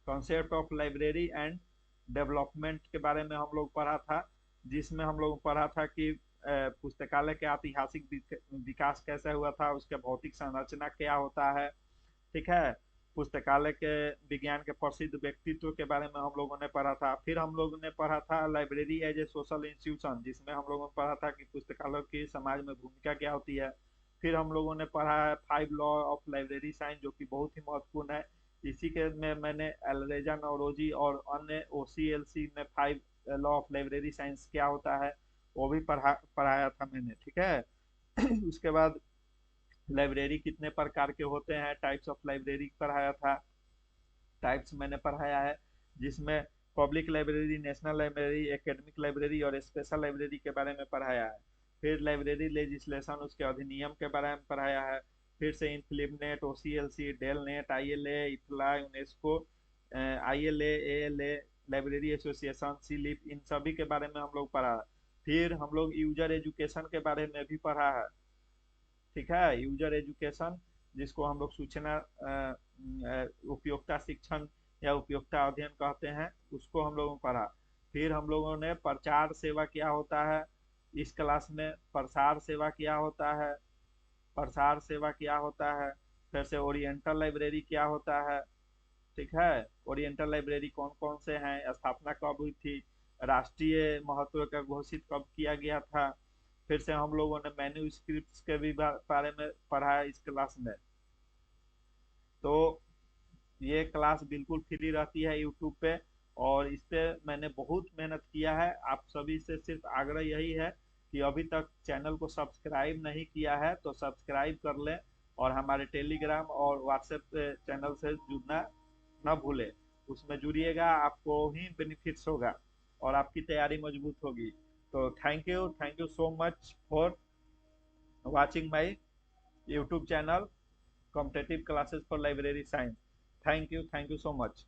concept of library and development के बारे में हम लोग पढ़ा था। जिसमें हम लोग पढ़ा था कि पुस्तकालय के ऐतिहासिक विकास कैसे हुआ था, उसके भौतिक संरचना क्या होता है। ठीक है, पुस्तकालय के विज्ञान के प्रसिद्ध व्यक्तित्व के बारे में हम लोगों ने पढ़ा था। फिर हम लोगों ने पढ़ा था library as a social institution, जिसमें हम लोगों ने पढ़ा था कि पुस्तकालय की समाज में भूमिका क्या होती है। फिर हम लोगों ने पढ़ा है 5 लॉ ऑफ लाइब्रेरी साइंस, जो कि बहुत ही महत्वपूर्ण है। इसी के में मैंने एलरेजा नौरोजी और अन्य ओसीएलसी में 5 लॉ ऑफ लाइब्रेरी साइंस क्या होता है वो भी पढ़ाया था मैंने। ठीक है। उसके बाद लाइब्रेरी कितने प्रकार के होते हैं, टाइप्स ऑफ लाइब्रेरी पढ़ाया था, टाइप्स मैंने पढ़ाया है, जिसमें public library, national library, academic library और स्पेशल लाइब्रेरी के बारे में पढ़ाया है। फिर लाइब्रेरी लेजिस्लेशन, उसके अधिनियम के बारे में पढ़ाया है। फिर से INFLIBNET, OCLC, DELNET, ILA, IFLA, UNESCO, ILA, ALA, library association, CILIP, इन सभी के बारे में हम लोग पढ़ा है। फिर हम लोग यूजर एजुकेशन के बारे में भी पढ़ा है। ठीक है, यूजर एजुकेशन, जिसको हम लोग सूचना उपयोगिता शिक्षण या उपयोगिता अध्ययन कहते हैं, उसको हम लोगों ने पढ़ा। फिर हम लोगों ने प्रचार सेवा क्या होता है, इस क्लास में प्रसार सेवा क्या होता है, प्रसार सेवा क्या होता है। फिर से ओरिएंटल लाइब्रेरी क्या होता है। ठीक है, ओरिएंटल लाइब्रेरी कौन कौन से हैं, स्थापना कब हुई थी, राष्ट्रीय महत्व का घोषित कब किया गया था। फिर से हम लोगों ने मेन्यू स्क्रिप्ट के भी बारे में पढ़ा है इस क्लास में। तो ये क्लास बिल्कुल फ्री रहती है यूट्यूब पे, और इस पे मैंने बहुत मेहनत किया है। आप सभी से सिर्फ आग्रह यही है कि अभी तक चैनल को सब्सक्राइब नहीं किया है तो सब्सक्राइब कर लें, और हमारे टेलीग्राम और व्हाट्सएप चैनल से जुड़ना न भूलें। उसमें जुड़िएगा, आपको ही बेनिफिट्स होगा और आपकी तैयारी मजबूत होगी। तो thank you so much for watching my YouTube channel, Competitive Classes for Library Science. Thank you so much.